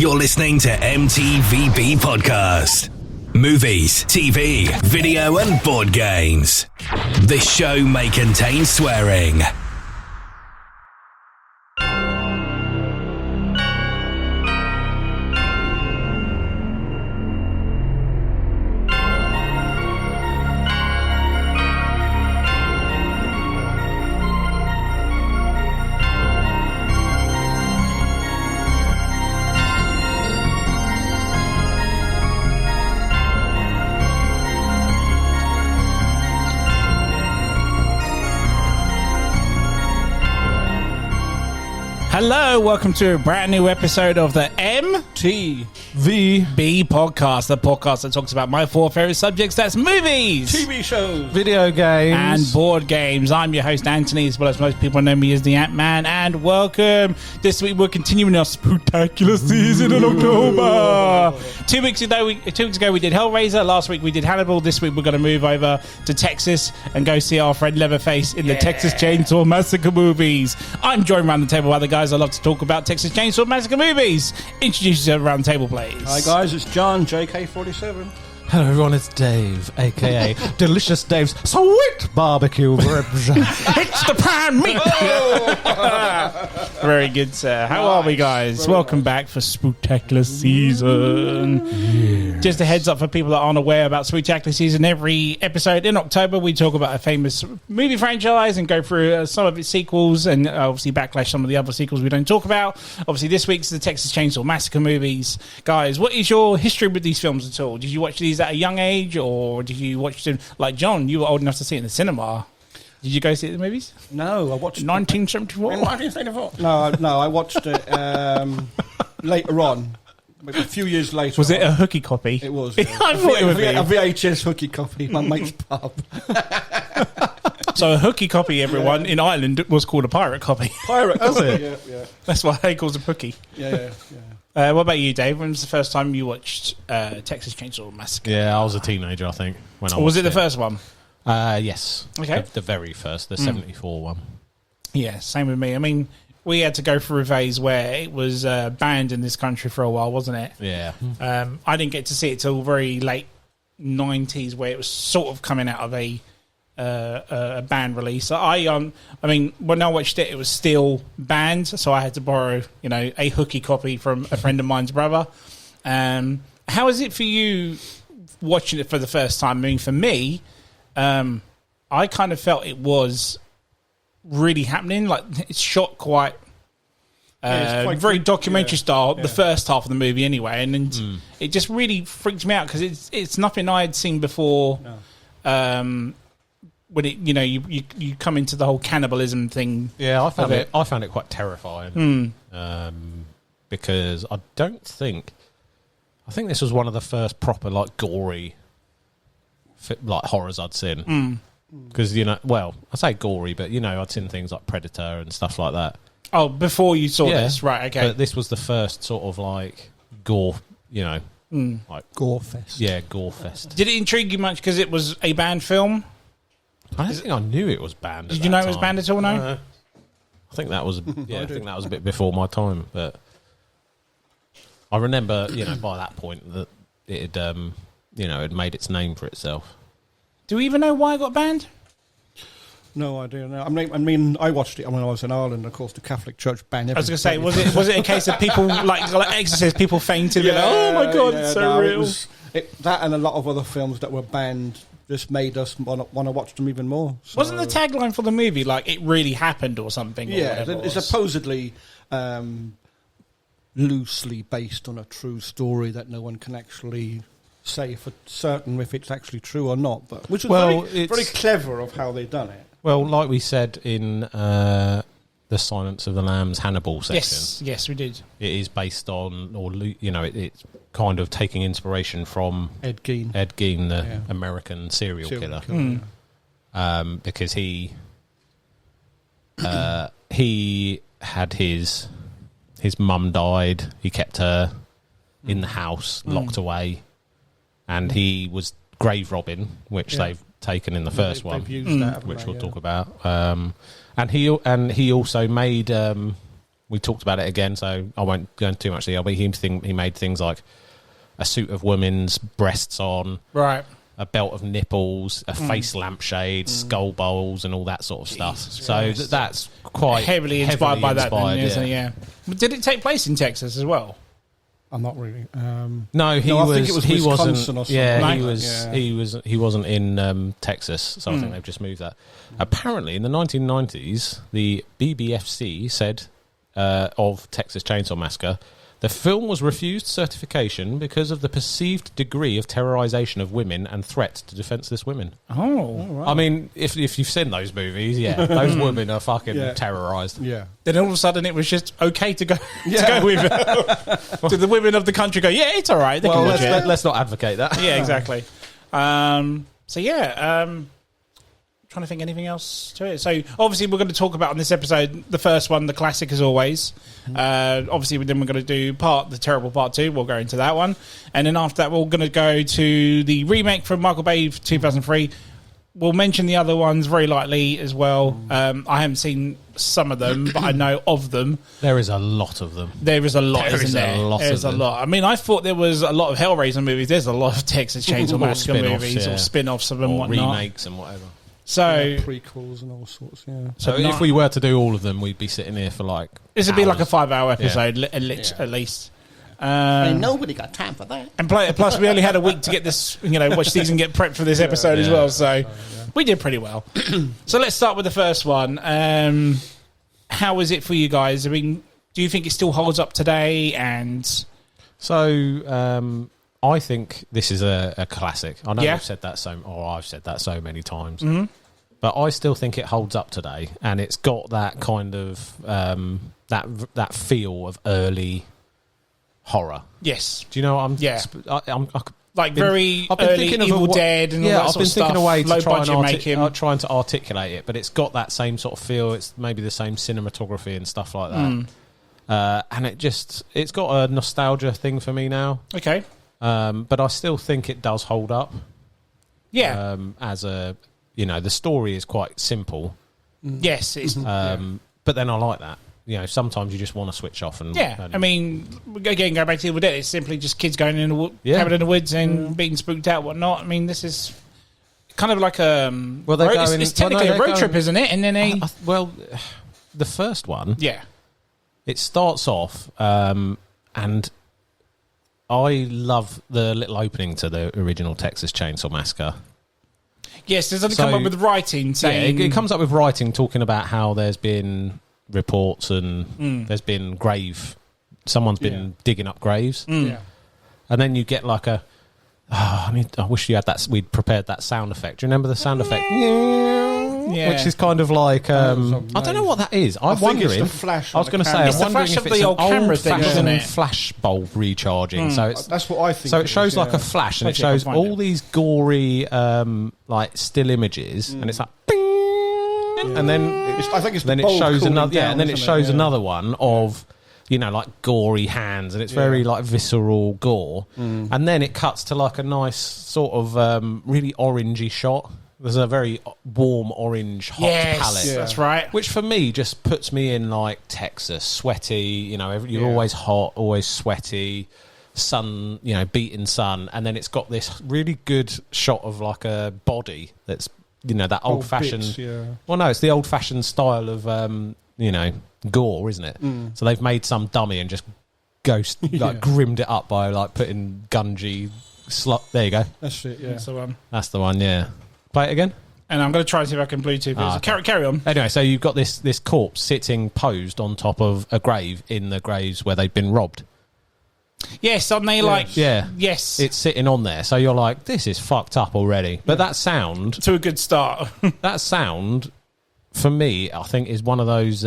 You're listening to M.T.V.B. Podcast. Movies, TV, video and board games. This show may contain swearing. Hello, welcome to a brand new episode of the M.T.V.B. podcast, the podcast that talks about my four favourite subjects, that's movies, TV shows, video games, and board games. I'm your host, Anthony, as well as most people know me as the Ant-Man, and welcome. This week we're continuing our spectacular season in October. 2 weeks ago we did Hellraiser, last week we did Hannibal, this week we're going to move over to Texas and go see our friend Leatherface in the Texas Chainsaw Massacre movies. I'm joined around the table by the guys I love to talk about Texas Chainsaw Massacre movies. Introduce yourself around the table, please. Hi guys, it's John, JK47. Hello everyone, it's Dave, aka Delicious Dave's Sweet Barbecue Ribs. It's the prime meat. Very good, sir. How are we, guys? Welcome back for Spooktacular season. Yeah. Just a heads up for people that aren't aware about Spooktacular season. Every episode in October, we talk about a famous movie franchise and go through some of its sequels and obviously backlash some of the other sequels we don't talk about. Obviously, this week's the Texas Chainsaw Massacre movies. Guys, what is your history with these films at all? Did you watch these at a young age, or did you watch them like John? You were old enough to see it in the cinema. Did you go see it in the movies? No, I watched 1974. In 1974. No, I watched it later on, a few years later. Was it a hooky copy? It was. I thought it would be a VHS hooky copy. My mate's pub. So a hooky copy, everyone, in Ireland was called a pirate copy. Pirate copy. Yeah. That's why they calls it hooky. Yeah. What about you, Dave? When was the first time you watched Texas Chainsaw Massacre? Yeah, I was a teenager, I think. Or was it the first one? Yes. Okay. The very first, the 74 one. Yeah, same with me. I mean, we had to go through a phase where it was banned in this country for a while, wasn't it? Yeah. I didn't get to see it till very late 90s, where it was sort of coming out of a band release. I mean, when I watched it, it was still banned, so I had to borrow, a hooky copy from a friend of mine's brother. How is it for you watching it for the first time? I mean, for me, I kind of felt it was really happening. Like, it's shot quite very documentary style, the first half of the movie anyway, and then it just really freaked me out because it's nothing I had seen before. No. When it, you come into the whole cannibalism thing. Yeah, I found it quite terrifying. Because I think this was one of the first proper gory horrors I'd seen. Because I say gory, but I'd seen things like Predator and stuff like that. Oh, before you saw this, right? Okay, but this was the first sort of gore, gore fest. Yeah, gore fest. Did it intrigue you much because it was a banned film? I don't think I knew it was banned. Did you know it was banned at all? No. I think that was I think that was a bit before my time, but I remember by that point that it had had made its name for itself. Do we even know why it got banned? No idea. No. I mean, I watched it when I was in Ireland. Of course, the Catholic Church banned everything. I was going to say, was it a case of people like Exorcist, people fainted? Oh my god, it's so real. That and a lot of other films that were banned just made us want to watch them even more. So. Wasn't the tagline for the movie it really happened or something? Yeah, it's supposedly loosely based on a true story that no one can actually say for certain if it's actually true or not. But which is very clever of how they've done it. Well, like we said in the Silence of the Lambs Hannibal section. Yes, we did. It is based on, it's kind of taking inspiration from Ed Gein, the American serial killer. Because he had his mum died. He kept her in the house, locked away, and he was grave robbing, which they've taken in the first one, used that, which we'll talk about. And he also made we talked about it again, so I won't go into too much detail, but he made things like a suit of women's breasts on, right, a belt of nipples, a face lampshade, skull bowls, and all that sort of stuff. So that's quite heavily inspired by that, then, isn't it? yeah. Yeah. But did it take place in Texas as well? I'm not really. No, I think it was he Wisconsin wasn't. or something. Yeah, Like he wasn't in Texas, so I think they've just moved that. Apparently, in the 1990s, the BBFC said of Texas Chainsaw Massacre, the film was refused certification because of the perceived degree of terrorization of women and threat to defenseless women. Oh, right. I mean, if you've seen those movies, those women are fucking terrorized. Yeah. Then all of a sudden it was just okay to go to go with it. Did the women of the country go, yeah, it's all right. Well, let's not advocate that. Yeah, exactly. Trying to think anything else to it. So obviously we're going to talk about on this episode the first one, the classic as always. Obviously then we're going to do the terrible part 2. We'll go into that one, and then after that we're going to go to the remake from Michael Bay 2003. We'll mention the other ones very lightly as well. I haven't seen some of them, but I know of them. There is a lot of them. There is a lot, isn't there? There's a lot. I mean, I thought there was a lot of Hellraiser movies. There's a lot of Texas Chainsaw Massacre movies or spin-offs of them, or whatnot. remakes and whatever. So prequels and all sorts. Yeah. So if we were to do all of them, we'd be sitting here for like this would be like a 5-hour episode Yeah. at least. Nobody got time for that. And plus, we only had a week to get this, watch these and get prepped for this episode as well. So we did pretty well. So let's start with the first one. How is it for you guys? I mean, do you think it still holds up today? And so I think this is a classic. I know I've said that so many times. Mm-hmm. But I still think it holds up today, and it's got that kind of that feel of early horror. yes, Do you know what I'm? Yeah. I'm like very early Evil Dead and all that I've sort been of stuff. thinking a way to Low try budget and trying to articulate it, but it's got that same sort of feel. It's maybe the same cinematography and stuff like that. And it's got a nostalgia thing for me now. Okay. But I still think it does hold up. Yeah. As a the story is quite simple. Yes. It's, but then I like that. Sometimes you just want to switch off and I mean, again, going back to Evil Dead, it's simply just kids going in cabin in the woods and being spooked out, whatnot. I mean, this is kind of like it's technically a road trip, isn't it? And then the first one, yeah, it starts off, and I love the little opening to the original Texas Chainsaw Massacre. Yes, does it come up with writing saying... Yeah, it comes up with writing talking about how there's been reports and there's been someone's been digging up graves. Yeah. And then you get like I wish you had that. We'd prepared that sound effect. Do you remember the sound effect? Yeah. Which is kind of like I don't know what that is. I'm wondering. It's the flash. I was going to say, It's I'm the wondering flash if of it's the an old camera thing, isn't it? flash bulb recharging. So that's what I think. So it shows is, like a flash, and it Hopefully I shows can find all it. these gory like still images, and it's like. And then I think it's then the it bulb shows cooling another down, and then it isn't shows Yeah. another one of like gory hands, and it's very like visceral gore, and then it cuts to like a nice sort of really orangey shot. There's a very warm orange hot palette. Yes, that's right. Which for me just puts me in like Texas, sweaty, you're always hot, always sweaty, sun, beating sun, and then it's got this really good shot of like a body that's that old fashioned well no, it's the old fashioned style of gore, isn't it? So they've made some dummy and just grimmed it up by like putting Gungy there you go. That's it, yeah. That's the one, yeah. Play it again. And I'm going to try to see if I can Bluetooth it. Okay. Carry on. Anyway, so you've got this corpse sitting posed on top of a grave in the graves where they've been robbed. Yes, aren't they like... Yeah. Yes. It's sitting on there. So you're like, this is fucked up already. But that sound... To a good start. that sound, for me, I think is one of those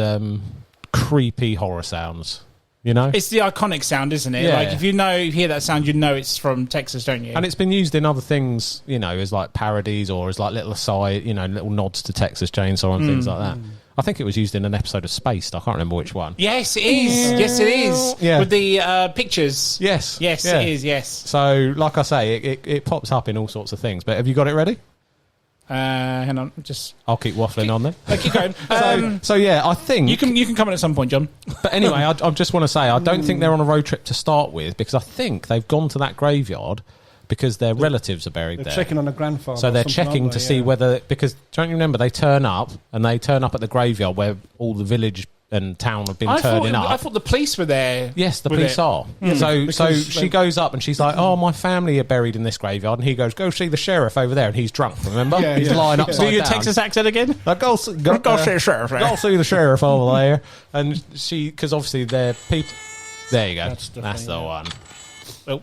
creepy horror sounds. It's the iconic sound, isn't it? Yeah. Like, if you hear that sound, you know it's from Texas, don't you? And it's been used in other things, as like parodies or as like little aside, little nods to Texas Chainsaw and things like that. I think it was used in an episode of Spaced. I can't remember which one. Yes, it is. Yes, it is. Yeah. With the pictures. Yes. Yes, it is, yes. So, like I say, it pops up in all sorts of things. But have you got it ready? Hang on, I'll keep waffling on then. Keep going. So yeah, I think you can come in at some point, John. But anyway, I just want to say I don't think they're on a road trip to start with, because I think they've gone to that graveyard because their relatives are buried there. They're checking on a grandfather. So they're checking to see whether, because don't you remember they turn up at the graveyard where all the village and town have been turning up. I thought the police were there. Yes, the police are. So she goes up and she's like, "Oh, my family are buried in this graveyard," and he goes, "Go see the sheriff over there," and he's drunk. Remember? He's lying upside down. Do your Texas accent again? Like, go see the sheriff. Go see the sheriff over there, and because obviously they're people. There you go. That's the one. Oh,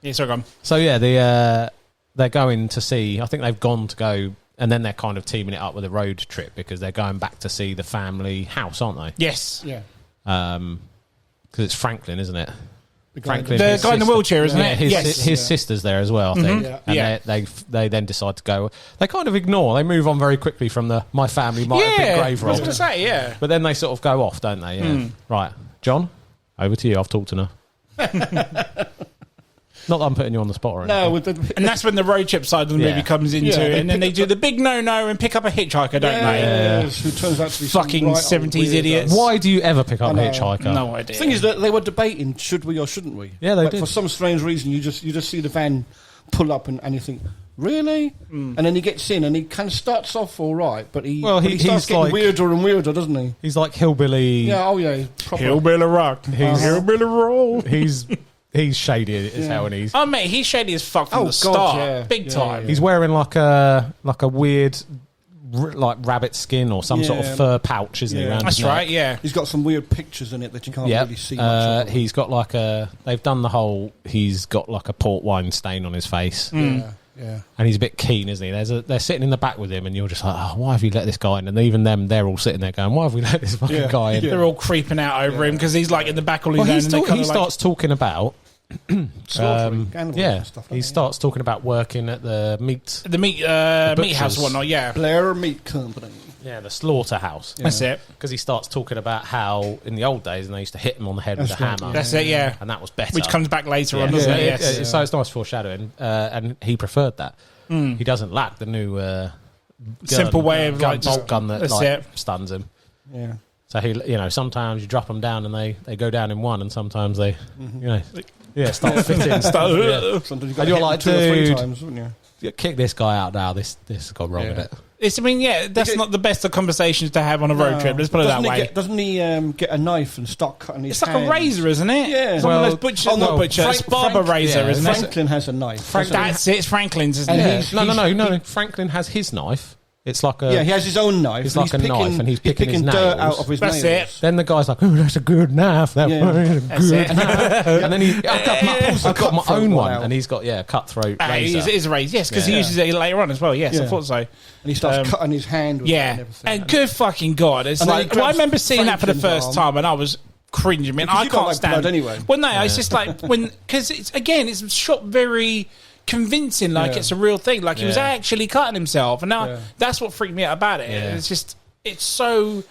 yeah, sorry, gone. So yeah, they're going to see. I think they've gone to go. And then they're kind of teaming it up with a road trip because they're going back to see the family house, aren't they? Yes. Yeah. Because it's Franklin, isn't it? The guy in the wheelchair, isn't it? His sister's there as well, I think. And they then decide to go. They kind of ignore. They move on very quickly from the my family might have been grave robbed. I was going to say, yeah. But then they sort of go off, don't they? Yeah. Right. John, over to you. I've talked to her. Not that I'm putting you on the spot or anything. No, and that's when the road trip side of the movie comes into it, and then they do the big no and pick up a hitchhiker, don't they? Yeah. Who turns out to be fucking 70s idiots. Why do you ever pick up a hitchhiker? No idea. The thing is that they were debating, should we or shouldn't we? Yeah, they did. For some strange reason, you just see the van pull up and you think, really? And then he gets in and he kind of starts off all right, but he starts getting weirder and weirder, doesn't he? He's like hillbilly. Yeah, hillbilly rock. He's hillbilly roll. He's shady as hell, and he's... Oh, mate, he's shady as fuck from the start. Big time. He's wearing like a weird rabbit skin or some sort of fur pouch, isn't he? Around That's his right, neck. yeah. He's got some weird pictures in it that you can't really see much of. He's got like they've done the whole... He's got like a port wine stain on his face. Yeah. And he's a bit keen, isn't he? They're sitting in the back with him, and you're just like, oh, why have you let this guy in? And even them, they're all sitting there going, why have we let this fucking guy in? They're all creeping out over him because he's like in the back all his own. He starts talking about... stuff he starts talking about working at the meat house and whatnot. Yeah, Blair Meat Company. Yeah, the slaughterhouse. That's it. Because he starts talking about how in the old days, and they used to hit him on the head with a hammer. That's it. Yeah, and that was better. Which comes back later on, doesn't it? Yes. So it's nice foreshadowing, and he preferred that. He doesn't lack the new simple way of bolt gun that stuns him. Yeah. So sometimes you drop them down and they go down in one, and sometimes they start fitting. Sometimes and you're like, 2 or 3 times, wouldn't you? Kick this guy out now. This has gone wrong a bit. That's not the best of conversations to have on a road trip. Let's put it that way. Doesn't he get a knife and start cutting his hands? It's like a razor, isn't it? Yeah. It's one of those butcher. It's barber razor, isn't it? Franklin has a knife. That's it. It's Franklin's, isn't it? No. Franklin has his knife. It's like a... Yeah, he has his own knife. It's like a knife, and he's picking his nails. Dirt out of his nails. That's it. Then the guy's like, oh, that's a good knife. That's good. And then I've got my own one. And he's got, cutthroat razor. It is a razor, yes, because he uses it later on as well. Yes, I thought so. And he starts cutting his hand with it and everything. And good fucking God. It's like, I remember seeing that for the first time, and I was cringing. I can't stand... anyway. Well, no, it's just like... Because, it's shot very... convincing, it's a real thing. Like he was actually cutting himself, and now that's what freaked me out about it. It's so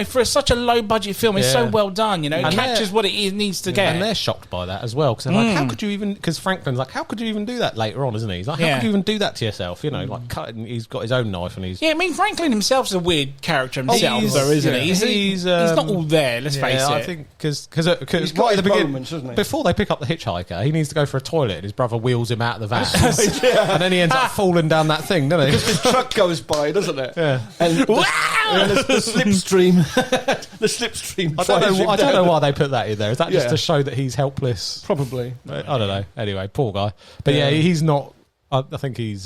for such a low budget film, it's so well done. It captures what it needs to get. And they're shocked by that as well, because they're like, how could you even? Because Franklin's like, how could you even do that later on, isn't he? He's like, how could you even do that to yourself? Like cutting. He's got his own knife, and he's Franklin himself's a weird character himself, though, isn't he? He's not all there. Let's face it. I think because right at the beginning, before they pick up the hitchhiker, he needs to go for a toilet, and his brother wheels him out of the van, and then he ends up falling down that thing, doesn't he? Because the truck goes by, doesn't it? Yeah. And the slipstream. The slipstream. I don't know why they put that in there. Is that just to show that he's helpless? Probably. I don't know. Anyway, poor guy. But he's not. I think he's.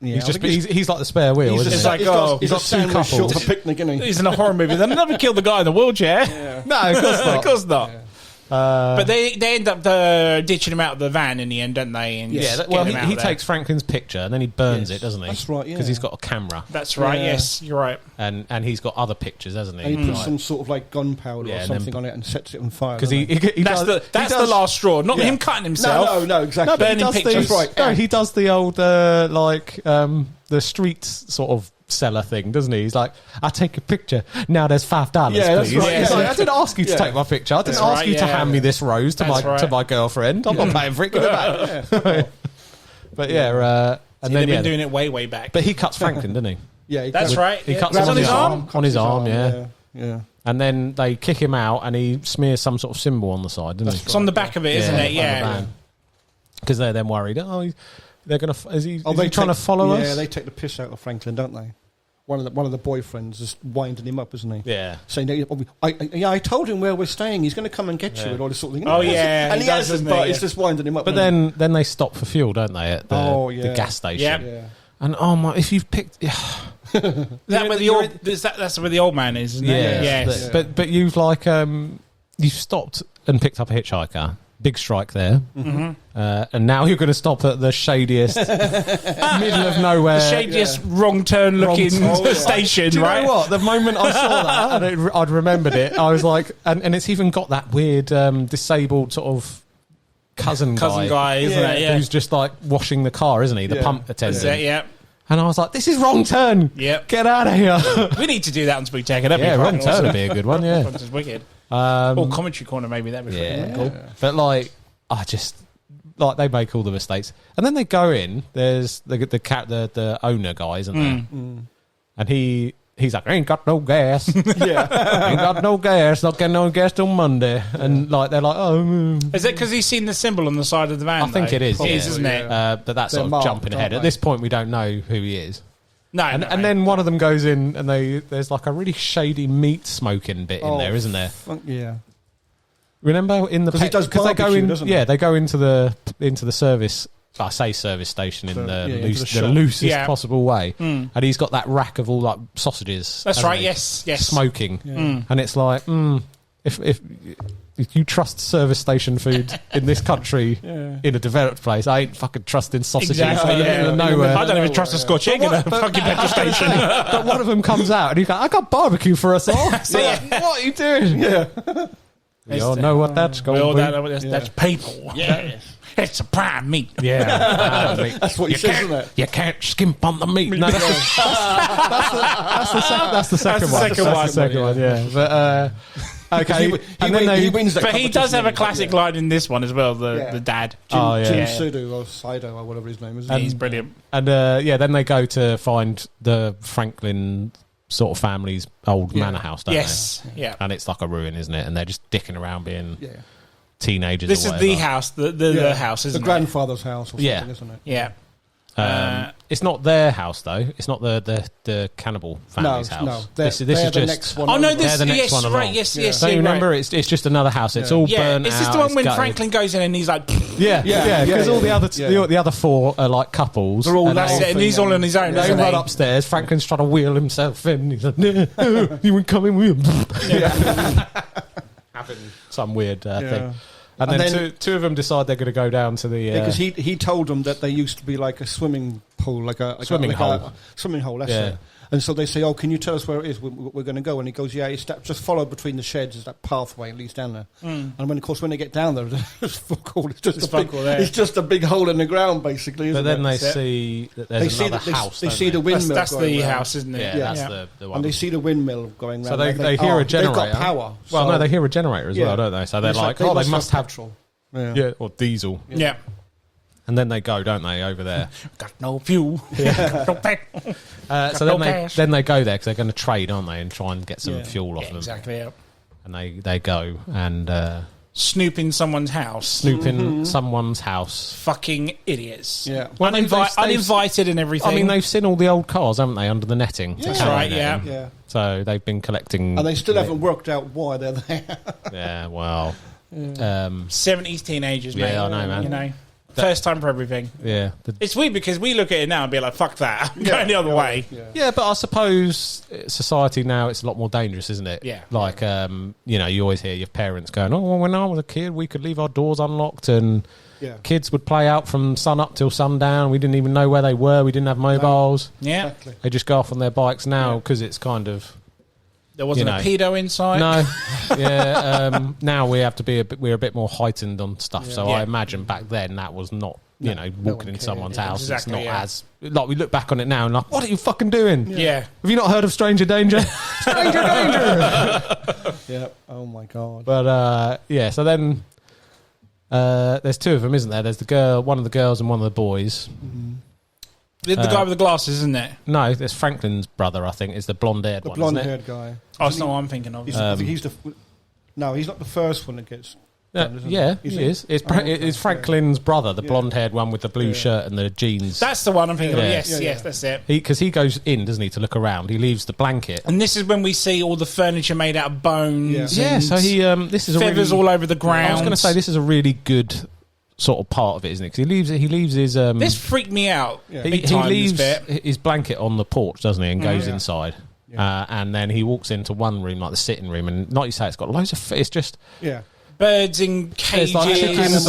He's like the spare wheel. He's like, he's got two couples for a picnic, isn't he? He's in a horror movie. They'll never kill the guy in the wheelchair. Yeah. No, of course not. Of course not. Yeah. But they end up ditching him out of the van in the end, don't they? And he takes Franklin's picture and then he burns it, doesn't he? That's right, because he's got a camera. That's right, yes, you're right. And he's got other pictures, hasn't he? And he puts some sort of like gunpowder or something on it and sets it on fire. Because that's the last straw, not him cutting himself. No, exactly. Burning pictures. That's right. No, he does the old the street sort of seller thing, doesn't he? He's like, I take a picture. Now there's $5, please. Right, He's like, I didn't ask you to take my picture. I didn't ask you to hand me this rose to my girlfriend. I'm not paying for it. Give it back. But And they've been doing it way back. But he cuts Franklin, didn't he? Yeah, that's right. He cuts him on his arm. On his arm, yeah. And then they kick him out, and he smears some sort of symbol on the side, doesn't he? It's on the back of it, isn't it? Yeah. Because they're then worried. Oh, they're going to. Is he trying to follow us? Yeah, they take the piss out of Franklin, don't they? One of the boyfriends is winding him up, isn't he? Yeah. Saying, I told him where we're staying. He's going to come and get you and all this sort of thing. Oh, yeah. And he hasn't, but he's just winding him up. But then they stop for fuel, don't they, at the gas station? Yeah. And if you've picked... That's where the old man is, isn't it? Yeah. Yes. But you've you've stopped and picked up a hitchhiker. Big strike there. Mm-hmm. And now you're going to stop at the shadiest, middle of nowhere. The shadiest wrong turn looking station, Do you right? know what? The moment I saw that, and I'd remembered it, I was like... And it's even got that weird disabled sort of cousin guy, isn't it? Yeah. Who's just washing the car, isn't he? The pump attendant. Yeah. And I was like, this is wrong turn. Yep. Get out of here. We need to do that on Spooktacular. Yeah, wrong turn would be a good one, yeah. It's wicked. Or commentary corner, maybe that'd be pretty cool. But I just they make all the mistakes, and then they go in. There's the owner guy, isn't there? And he's like, I ain't got no gas. Ain't got no gas. Not getting no gas till Monday. And they're like, oh. Is it because he's seen the symbol on the side of the van? I think it is. It is, isn't it? But that's sort of jumping ahead. At this point, we don't know who he is. No, and then one of them goes in, and there's a really shady meat smoking bit in there, isn't there? Yeah. Remember in the because they go in, they go into the service. I say service station in the loosest possible way, and he's got that rack of all sausages. That's right. Yes, smoking, and it's like if you trust service station food in this country in a developed place, I ain't fucking trusting sausages. Exactly, nowhere. I don't even trust a Scotch egg in a fucking petrol station. But one of them comes out and he's like, I got barbecue for us all. What are you doing? Yeah. We all know what that's going to be. That's people. Yeah. It's a prime meat. Yeah. That's what you said, isn't it? You can't skimp on the meat. No, that's the second one. That's the second one, yeah. But, okay. He wins that. But he does have a classic line in this one as well, the dad. Jim Sudo or Sido or whatever his name is. He's brilliant. And then they go to find the Franklin sort of family's old manor house, don't they? Yeah. And it's like a ruin, isn't it? And they're just dicking around being teenagers. This is the house, the house, isn't it? The grandfather's house or something, isn't it? Yeah. It's not their house though. It's not the cannibal family's house. No, this is just the next one. Oh no, they're the next one along. Right, yes. So you remember, it's just another house. It's all burnt out. Is this the one when Franklin goes in and he's like, because all the other four are like couples. They're all and he's all on his own. They run upstairs. Franklin's trying to wheel himself in. He's like, no, you wouldn't come in with him. Having some weird thing. And then two of them decide they're going to go down to the... because he told them that they used to be like a swimming pool, like a swimming hole. Swimming hole, that's it. And so they say, oh, can you tell us where it is we're going to go? And he goes, yeah, it's just follow between the sheds. There's that pathway that leads down there. And when they get down there, there's fuck all. It's just a big hole in the ground, basically, isn't it? But then they see that there's another house. They see the windmill. That's the house, isn't it? Yeah, that's the one. And they see the windmill going around. So they hear a generator. They've got power. Well, no, they hear a generator as well, don't they? So they're like, they must have petrol. or diesel. Yeah. And then they go, don't they, over there? Got no fuel. Got no petrol. So then they go there because they're going to trade, aren't they, and try and get some fuel off them. Exactly. Yeah. And they go and snoop in someone's house. Someone's house. Fucking idiots. Yeah. Well, uninvited and everything. I mean, they've seen all the old cars, haven't they, under the netting? That's right. Yeah. So they've been collecting, and they still haven't worked out why they're there. Yeah. Well. 70s teenagers, mate. Yeah, I know, man. You know. First time for everything. Yeah. It's weird because we look at it now and be like, fuck that. I'm going the other way. Yeah, but I suppose society now, it's a lot more dangerous, isn't it? Yeah. Like, you always hear your parents going, oh, well, when I was a kid, we could leave our doors unlocked and kids would play out from sun up till sundown. We didn't even know where they were. We didn't have mobiles. Yeah. Exactly. They just go off on their bikes now because it's kind of... There wasn't a pedo inside. No, now we're a bit more heightened on stuff. So I imagine back then that was not, walking in someone's house. Exactly, it's not as like we look back on it now and like, what are you fucking doing? Yeah. Have you not heard of Stranger Danger? Stranger Danger. Yeah. Oh my god. But so then there's two of them, isn't there? There's one of the girls and one of the boys. Mm-hmm. The guy with the glasses, isn't it? No, there's Franklin's brother, I think, is the blonde-haired one, The blonde-haired guy. Oh, that's not what I'm thinking of. I think he's the... No, he's not the first one that gets... Yeah, he is. It's Franklin's brother, the blonde-haired one with the blue shirt and the jeans. That's the one I'm thinking of. Yeah. Yes, that's it. Because he goes in, doesn't he, to look around. He leaves the blanket. And this is when we see all the furniture made out of bones. Yeah, so he... this is feathers all over the ground. I was going to say, this is a really good sort of part of it, isn't it? Because he leaves his... this freaked me out. He leaves his blanket on the porch, doesn't he, and goes inside. Yeah. And then he walks into one room, like the sitting room, and like you say, it's got loads of... It's just... Yeah. Birds in cages. Like chickens.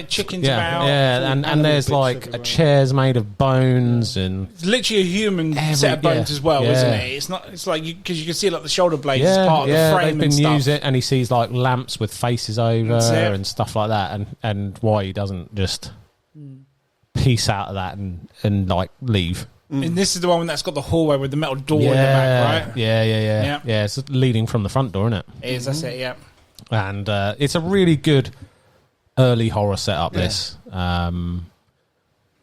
Chickens about. Yeah, and there's like chairs made of bones and... It's literally a human set of bones as well, isn't it? It's not. It's like, because you can see like the shoulder blades as part of the frame they've been and stuff. used it, and he sees like lamps with faces over and stuff like that, and why he doesn't just piece out of that and like leave. And this is the one that's got the hallway with the metal door in the back, right? Yeah. It's leading from the front door, isn't it? It is, that's it, yeah. And it's a really good early horror setup, this.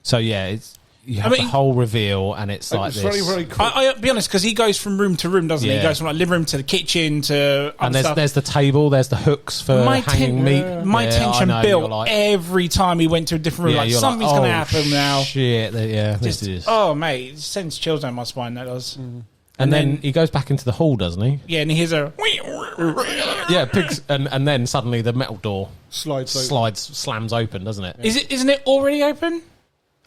So, yeah, you have the whole reveal, and it's like this. Very, very cool. I'll be honest, because he goes from room to room, doesn't he? He goes from like living room to the kitchen to and there's the table, there's the hooks for hanging meat. My tension built like, every time he went to a different room. Like, something's going to happen now. Shit, this is. Oh, mate, it sends chills down my spine, that does. And then he goes back into the hall, doesn't he? Yeah, and he hears a... pigs, and then suddenly the metal door slams open, doesn't it? Isn't it already open?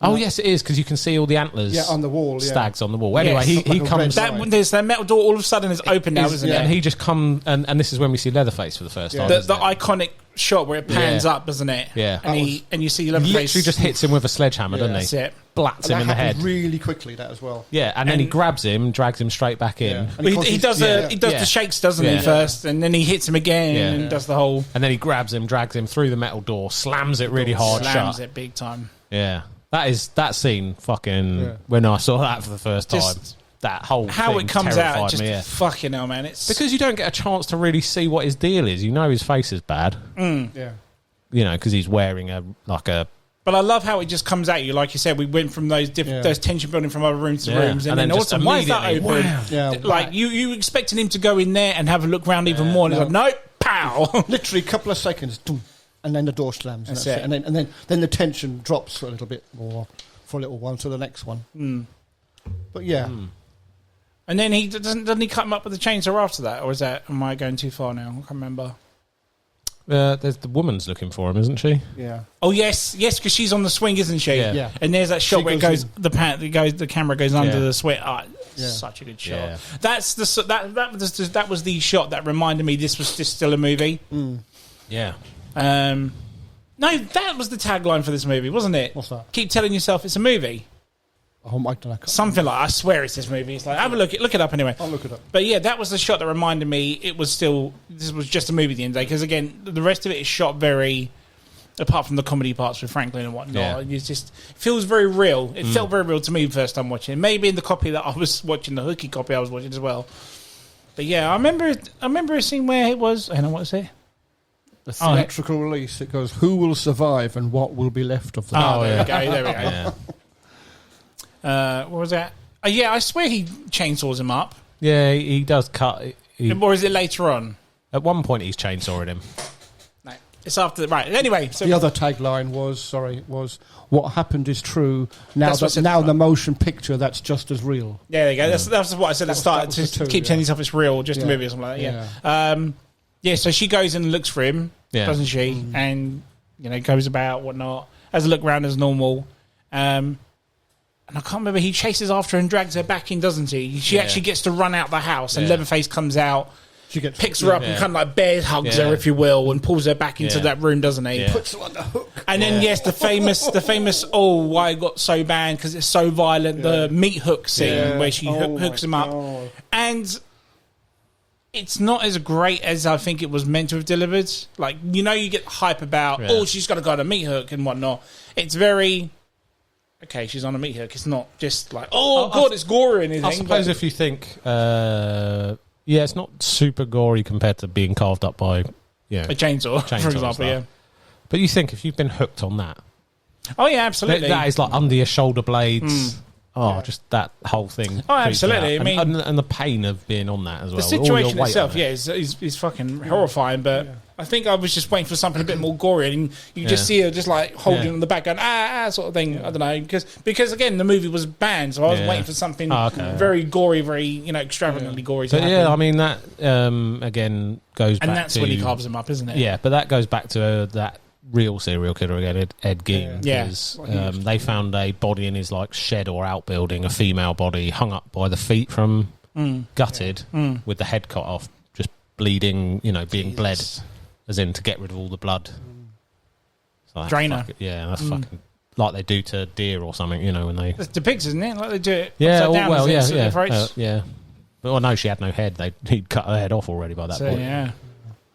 Oh, yes, it is, because you can see all the antlers on the wall, stags on the wall. Anyway, he comes... There's that metal door all of a sudden is open now, isn't it? And he just comes... And this is when we see Leatherface for the first time, The iconic shot where it pans up, doesn't it? Yeah. And you see Leatherface... Literally just hits him with a sledgehammer, doesn't he? That's it. Blats him in the head. Really quickly, that as well. Yeah, and then he grabs him, drags him straight back in. Yeah. He does the shakes, doesn't he, first? And then he hits him again and does the whole... And then he grabs him, drags him through the metal door, slams it really hard shut. Slams it big time. Yeah. That scene, fucking... When I saw that for the first time, that whole how thing it comes out, just me, fucking hell, man. It's because you don't get a chance to really see what his deal is. You know his face is bad. Yeah. You know, because he's wearing a... But I love how it just comes at you. Like you said, we went from those tension building from other rooms to rooms. And then also, why is that open? Wow. Yeah, like, you expecting him to go in there and have a look round even more. And he's like, nope, pow. Literally a couple of seconds, boom, and then the door slams. That's it. And then the tension drops a little bit more for a little while to the next one. But yeah. And then doesn't he cut him up with the chainsaw after that? Or am I going too far now? I can't remember. There's the woman's looking for him, isn't she? Yeah. Oh yes, because she's on the swing, isn't she? Yeah. And there's that shot where it goes, the camera goes under the swing. Oh, such a good shot. Yeah. That's that was the shot that reminded me this was just still a movie. Yeah. No, that was the tagline for this movie, wasn't it? What's that? Keep telling yourself it's a movie. Oh my God. Something like, I swear it's this movie. It's like, have a look it up anyway. I'll look it up. But yeah, that was the shot that reminded me this was just a movie at the end of the day. Because again, the rest of it is shot very, apart from the comedy parts with Franklin and whatnot, it just feels very real. It felt very real to me the first time watching it. Maybe in the copy that I was watching, the hooky copy I was watching as well. But yeah, I remember a scene where it was, I know what to say. The theatrical release, it goes, who will survive and what will be left of them? Oh, there we go. What was that? I swear he chainsaws him up. Yeah, he does cut. Or is it later on? At one point, he's chainsawing him. No, it's after. Right. Anyway, so the other tagline was what happened is true. Now the motion picture that's just as real. Yeah, there you go. That's what I said at the start. To keep telling yourself it's real, just a movie or something like that. Yeah. So she goes and looks for him, doesn't she? And goes about whatnot. Has a look around as normal. And I can't remember, he chases after her and drags her back in, doesn't he? She actually gets to run out the house, and Leatherface comes out, picks her up and kind of like bear hugs her, if you will, and pulls her back into that room, doesn't he? Puts her on the hook. And then, the famous, why it got so banned, because it's so violent, the meat hook scene, where she hooks him up. And it's not as great as I think it was meant to have delivered. Like, you get hype about, she's got to go on a meat hook and whatnot. It's very... Okay, she's on a meat hook. It's not just like, God, it's gory or anything. I suppose if you think, it's not super gory compared to being carved up by, a chainsaw for example, But you think if you've been hooked on that, Oh yeah, absolutely. That is like under your shoulder blades. Just that whole thing. Oh, absolutely. I mean, and the pain of being on that as well. The situation itself, is fucking horrifying. But I think I was just waiting for something a bit more gory, and you just see her just like holding on the back, going sort of thing. I don't know, because again the movie was banned, so I was waiting for something very gory, very extravagantly gory. To happen. I mean that again goes back to, and that's when he carves him up, isn't it? Yeah, but that goes back to that real serial killer again, Ed Gein. Yeah. They found a body in his like shed or outbuilding, a female body hung up by the feet from gutted with the head cut off, just bleeding, being bled, as in to get rid of all the blood. So Drainer. That's fucking like they do to deer or something, when they... It's depicted, isn't it? Like they do it upside down. Yeah. But no, she had no head. He'd cut her head off already by that point. Yeah.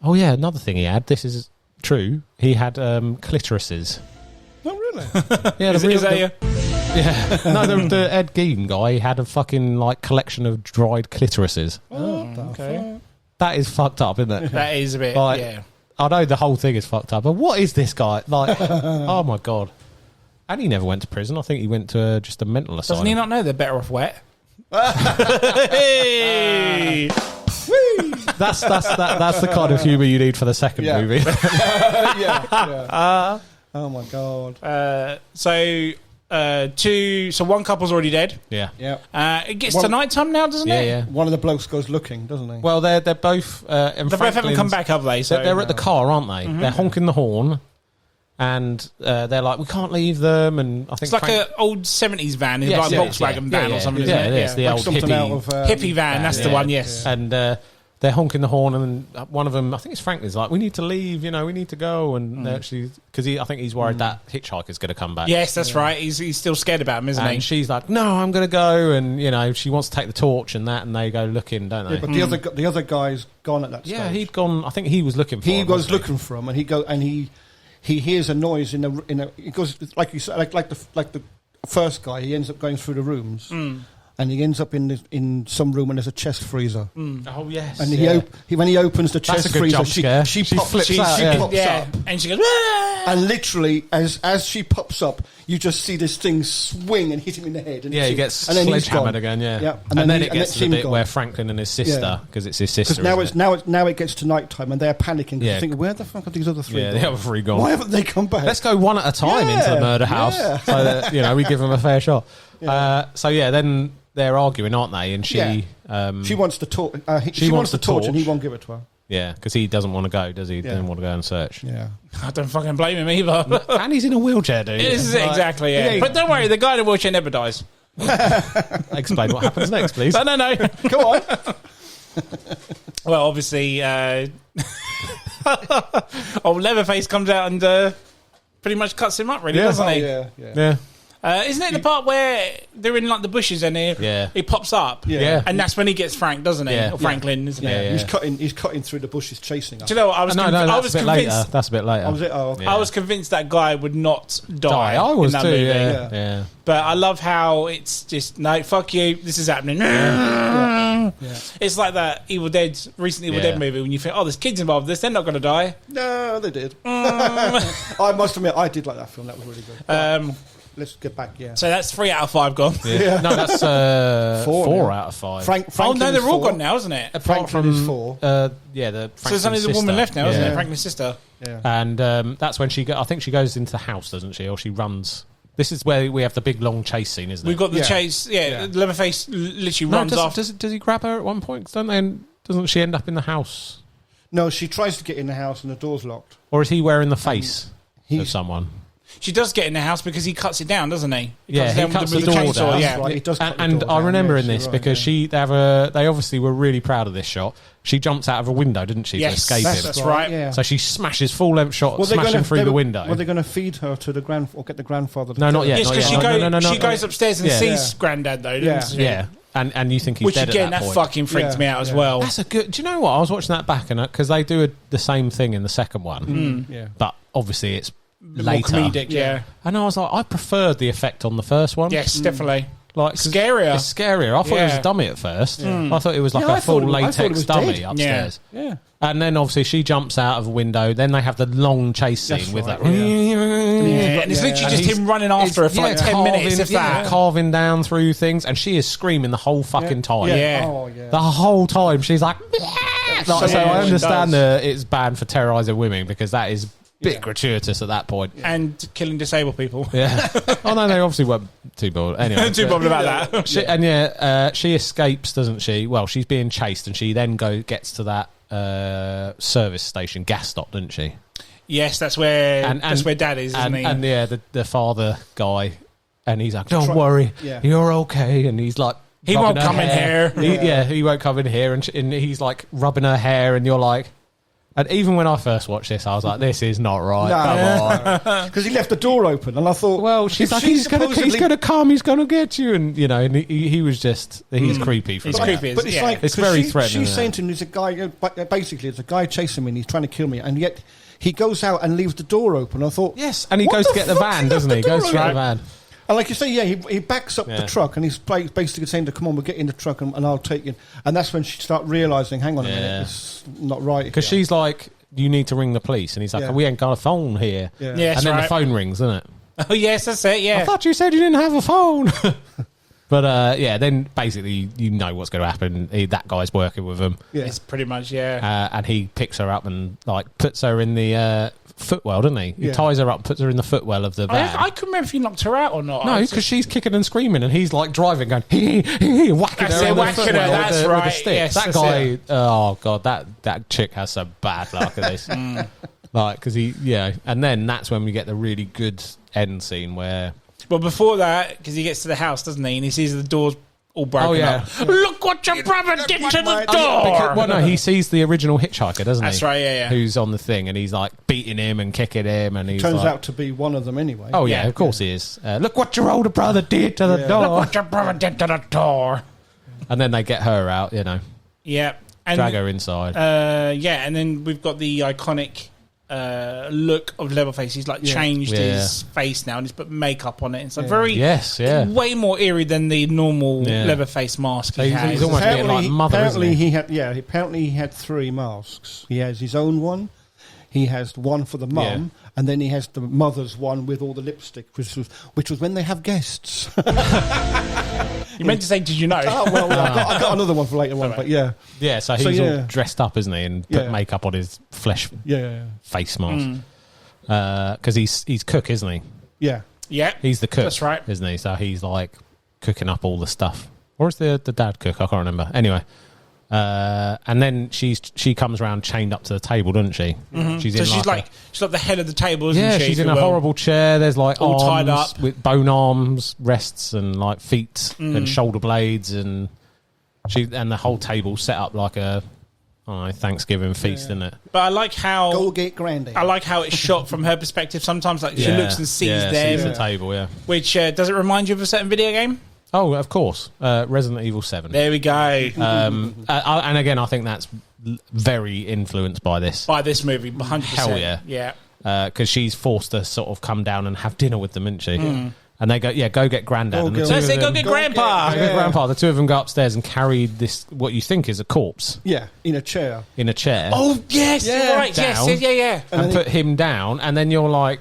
Oh yeah, another thing he had. This is true. He had clitorises. Oh really? Yeah. No, the Ed Gein guy had a fucking collection of dried clitorises. Okay. That is fucked up, isn't it? That is a bit. I know the whole thing is fucked up, but what is this guy like? Oh my god! And he never went to prison. I think he went to just a mental asylum. Doesn't he not know they're better off wet? Hey! That's the kind of humour you need for the second movie. Oh my god. So one couple's already dead. Yeah. It gets to night time now, doesn't it? Yeah. One of the blokes goes looking, doesn't he? Well, they're both. They both haven't come back, have they? So they're at the car, aren't they? They're honking the horn, and they're like, "We can't leave them." And I think it's like an old 70s van, like a Volkswagen van or something. Yeah, it's the old hippie van. That's the one. Yes. And they're honking the horn, and one of them, I think it's Franklin's, like, "We need to leave, we need to go." And they're actually, because I think he's worried that hitchhiker's going to come back. Yes, that's right. He's still scared about him, isn't he? And she's like, "No, I'm going to go." And she wants to take the torch and that, and they go looking, don't they? Yeah, but the other guy's gone at that stage. Yeah, he'd gone. I think he was looking for him. He was looking for him, and he hears a noise in a. It goes like you said, like the first guy. He ends up going through the rooms. And he ends up in some room and there's a chest freezer. Oh yes. And when he opens the chest freezer, she pops up, and she goes, "Aah!" And literally as she pops up, you just see this thing swing and hit him in the head. And he gets sledgehammered again. Yeah. And then it gets to the bit where Franklin and his sister, because it's his sister. Because now it gets to night time and they're panicking. Yeah. Thinking, where the fuck are these other three? Yeah, the other three gone. Why haven't they come back? Let's go one at a time into the murder house, so that we give them a fair shot. Then they're arguing, aren't they? And she wants the torch. She wants the torch, and he won't give it to her. Yeah, because he doesn't want to go, does he? He doesn't want to go and search. Yeah, I don't fucking blame him either. And he's in a wheelchair, dude. Exactly. Yeah. But don't worry, the guy in the wheelchair never dies. Explain what happens next, please. No. Come on. Well, obviously, old Leatherface comes out and pretty much cuts him up, really, doesn't he? Yeah. Isn't it the part where they're in the bushes and he pops up? Yeah. And that's when he gets Frank, doesn't he? Or Franklin, isn't it? Yeah. He's cutting through the bushes, chasing us. Do you know what? I was convinced. Later. That's a bit later. Oh, was it? Oh, okay. I was convinced that guy would not die. I was in that too. movie. Yeah. But I love how it's just no, fuck you. This is happening. It's like that Evil Dead movie when you think, there's kids involved in this, they're not going to die. No, they did. I must admit, I did like that film. That was really good. Let's get back. Yeah. So that's 3 out of 5 gone. Yeah. No, that's 4 out of 5. Franklin they're all gone now, isn't it? Franklin is 4. So there's only the woman left now, isn't it? Franklin's sister. Yeah. And that's when I think she goes into the house, doesn't she? Or she runs. This is where we have the big long chase scene, isn't it? We've got the chase. Yeah. Leatherface literally runs off. Does he grab her at one point? Doesn't she end up in the house? No, she tries to get in the house and the door's locked. Or is he wearing the face of someone? She does get in the house because he cuts it down, doesn't he? He cuts the door down. Yeah, right. He does cut and the door I down. remember in this because they obviously were really proud of this shot. She jumps out of a window, didn't she, to escape him? That's right. Yeah. So she smashes full length shot, smashing through the window. Were they going to feed her to the or get the grandfather? No, not yet. Yes, because she goes upstairs and sees Granddad though. Yeah. And you think he's dead again, at that point. fucking freaked me out as well. That's a good. Do you know what? I was watching that back because they do the same thing in the second one. But obviously it's later. More comedic, And I was like, I preferred the effect on the first one. Yes, definitely. Like scarier. It's scarier. I thought it was a dummy at first. I thought it was like a full latex dummy upstairs. Yeah. And then obviously she jumps out of a window. Then they have the long chase scene with that. And it's literally just him running after her for like 10 minutes, if that. Carving down through things. And she is screaming the whole fucking time. Yeah. The whole time she's like... So I understand that it's banned for terrorising women because that is... bit gratuitous at that point. And killing disabled people. Yeah. Oh, no, they obviously weren't too bothered. Anyway. Too bothered about that. She escapes, doesn't she? Well, she's being chased and she then gets to that service station, gas stop, doesn't she? Yes, that's where Dad is, isn't he? And the father guy, and he's like, don't worry, you're okay. And he's like, he won't come in here. He won't come in here. And he's like rubbing her hair, and you're like... And even when I first watched this, I was like, this is not right. Come on. Because he left the door open, and I thought... Well, she's like, he's going to come, he's going to get you. And, you know, and he was just... He's creepy. He's creepy. But it's like... It's very threatening. She's saying to him, there's a guy... Basically, there's a guy chasing me, and he's trying to kill me. And yet, he goes out and leaves the door open. I thought... Yes, and he goes to get the van, doesn't he? He goes to get the van. And like you say, he backs up the truck, and he's basically saying to, come on, we'll get in the truck, and I'll take you. And that's when she starts realising, hang on a minute, it's not right. Because she's like... You need to ring the police, and he's like, oh, "We ain't got a phone here." Yeah. Yes, and then the phone rings, isn't it? Oh yes, that's it. Yeah, I thought you said you didn't have a phone. But then basically you know what's going to happen. That guy's working with him. Yeah. It's pretty much and he picks her up and like puts her in the footwell, doesn't he? He ties her up, puts her in the footwell of the van. I couldn't remember if he knocked her out or not. No, because she's kicking and screaming, and he's like driving, going whacking her in the footwell that's with right. the stick. Yes, that guy, oh god, that chick has some bad luck at this. Like, because and then that's when we get the really good end scene where. Well, before that, because he gets to the house, doesn't he? And he sees the doors all broken up. Look what your brother did to the door! He sees the original hitchhiker, doesn't he? That's right, yeah. Who's on the thing, and he's like beating him and kicking him, and he turns out to be one of them anyway. Oh yeah, of course he is. Look what your older brother did to the door. Look what your brother did to the door. And then they get her out, you know. Yeah. And, drag her inside. And then we've got the iconic look of Leatherface. He's like changed his face now and he's put makeup on it. It's like way more eerie than the normal Leatherface mask he has. He's almost being like Mother, apparently isn't he? Apparently he had 3 masks. He has his own one, he has one for the mum, and then he has the mother's one with all the lipstick, which was when they have guests. You meant to say, did you know? Oh, well, I got another one for later on, but yeah. Yeah, so he's all dressed up, isn't he, and put makeup on his face mask. Because he's cook, isn't he? Yeah. Yeah. He's the cook, that's right. Isn't he? So he's like cooking up all the stuff. Or is the dad cook? I can't remember. Anyway. And then she comes around chained up to the table, doesn't she? Mm-hmm. She's like the head of the table, isn't she? Yeah, she's in a horrible chair. There's like all arms tied up with bone arms, wrists, and like feet and shoulder blades, and the whole table set up like a Thanksgiving feast, isn't it? But I like how Goldgate Grande. I like how it's shot from her perspective. Sometimes, like she looks and sees them, sees the table. Which does it remind you of a certain video game? Oh, of course, Resident Evil 7. There we go. And again, I think that's very influenced by this. By this movie, 100%. Hell yeah. Because she's forced to sort of come down and have dinner with them, isn't she? And they go, go get Grandad. Go get Grandpa. Go get Grandpa. The two of them go upstairs and carry this, what you think is a corpse. Yeah, in a chair. Oh, yes, you're right. Down, yes. And put him down, and then you're like,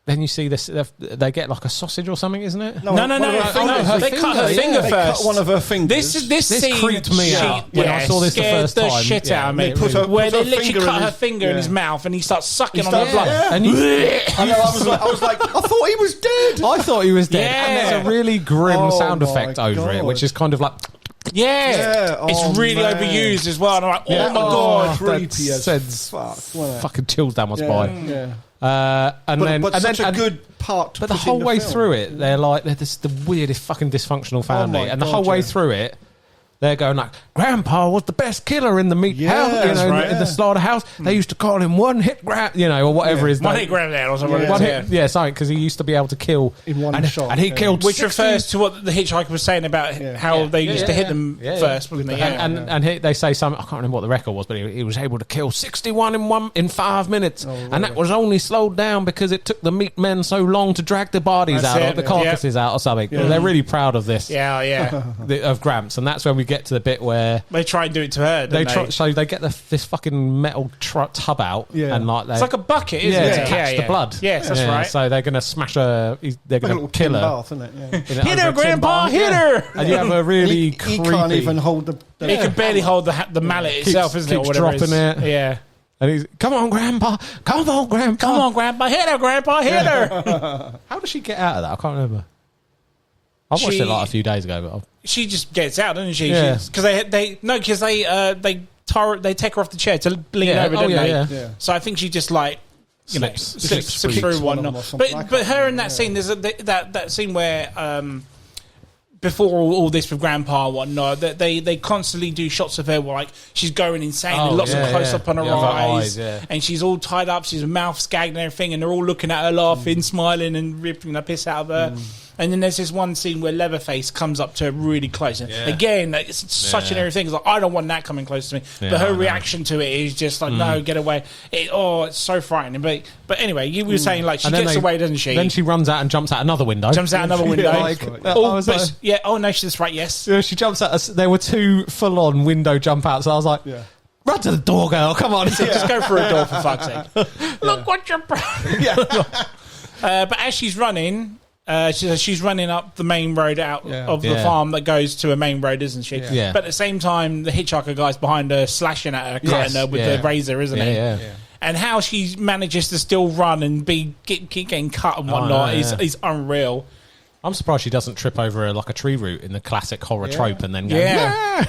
then you see this. They get like a sausage or something, isn't it? No. They cut her finger first. They cut one of her fingers. This scene creeped me out when I saw this the first time. Scared the shit out of me. Where they literally cut her finger in his mouth and he starts sucking on her blood. And I was like, I thought he was dead. I thought he was dead. And there's a really grim sound effect over it, which is kind of like. It's really overused as well. And I'm like, oh my god, creepy as fucking chills down my spine. But such a good part. But the whole way through it, they're this the weirdest fucking dysfunctional family, and the whole way through it, they're going like, Grandpa was the best killer in the meat house, in the slaughterhouse. They used to call him one hit Grand, or whatever his name. One hit Granddad or something. Something, because he used to be able to kill in one shot, and he killed, which refers to what the hitchhiker was saying about how they used to hit them first, wasn't it? And they say something. I can't remember what the record was, but he was able to kill 61 in 5 minutes, and that was only slowed down because it took the meat men so long to drag the bodies out, the carcasses out, or something. They're really proud of this. Of Gramps, and that's when we get to the bit where they try and do it to her. So they get this fucking metal tub out, and it's like a bucket, isn't it? To catch the blood. Yes, that's right. So they're going to smash her. They're going to kill her. Bath, isn't it? Hit her, Grandpa! Hit her! And you have a really he can't even hold the he can barely hold the mallet itself, isn't it? Or whatever dropping it. Yeah. And he's, come on, Grandpa! Come on, Grandpa! Come on, Grandpa! Hit her, Grandpa! Hit her! How does she get out of that? I can't remember. I watched it like a few days ago, but she just gets out, doesn't she? Yeah. Because they take her off the chair to lean over, don't they? Yeah. So I think she just slips through one. But her in that scene, there's that scene where before all this with Grandpa and whatnot, they constantly do shots of her where like she's going insane, and lots of close up on her eyes, and she's all tied up, she's mouth gagged and everything, and they're all looking at her laughing, smiling, and ripping the piss out of her. And then there's this one scene where Leatherface comes up to her really close. And again, it's such an eerie thing. It's like, I don't want that coming close to me. But her reaction to it is just like, no, get away. It's so frightening. But anyway, you were saying, like, she gets away, doesn't she? Then she runs out and jumps out another window. Oh, no, she's right, yes. Yeah, she jumps out. There were two full-on window jump outs. So I was like, run to the door, girl. Come on. Just go through a door, for fuck's sake. Look what you're... But as she's running... she's running up the main road out of the farm that goes to a main road, isn't she? Yeah. But at the same time, the hitchhiker guy's behind her, slashing at her, cutting her with the razor, isn't he? Yeah. And how she manages to still run and keep getting cut and whatnot is unreal. I'm surprised she doesn't trip over a tree root in the classic horror trope and then go,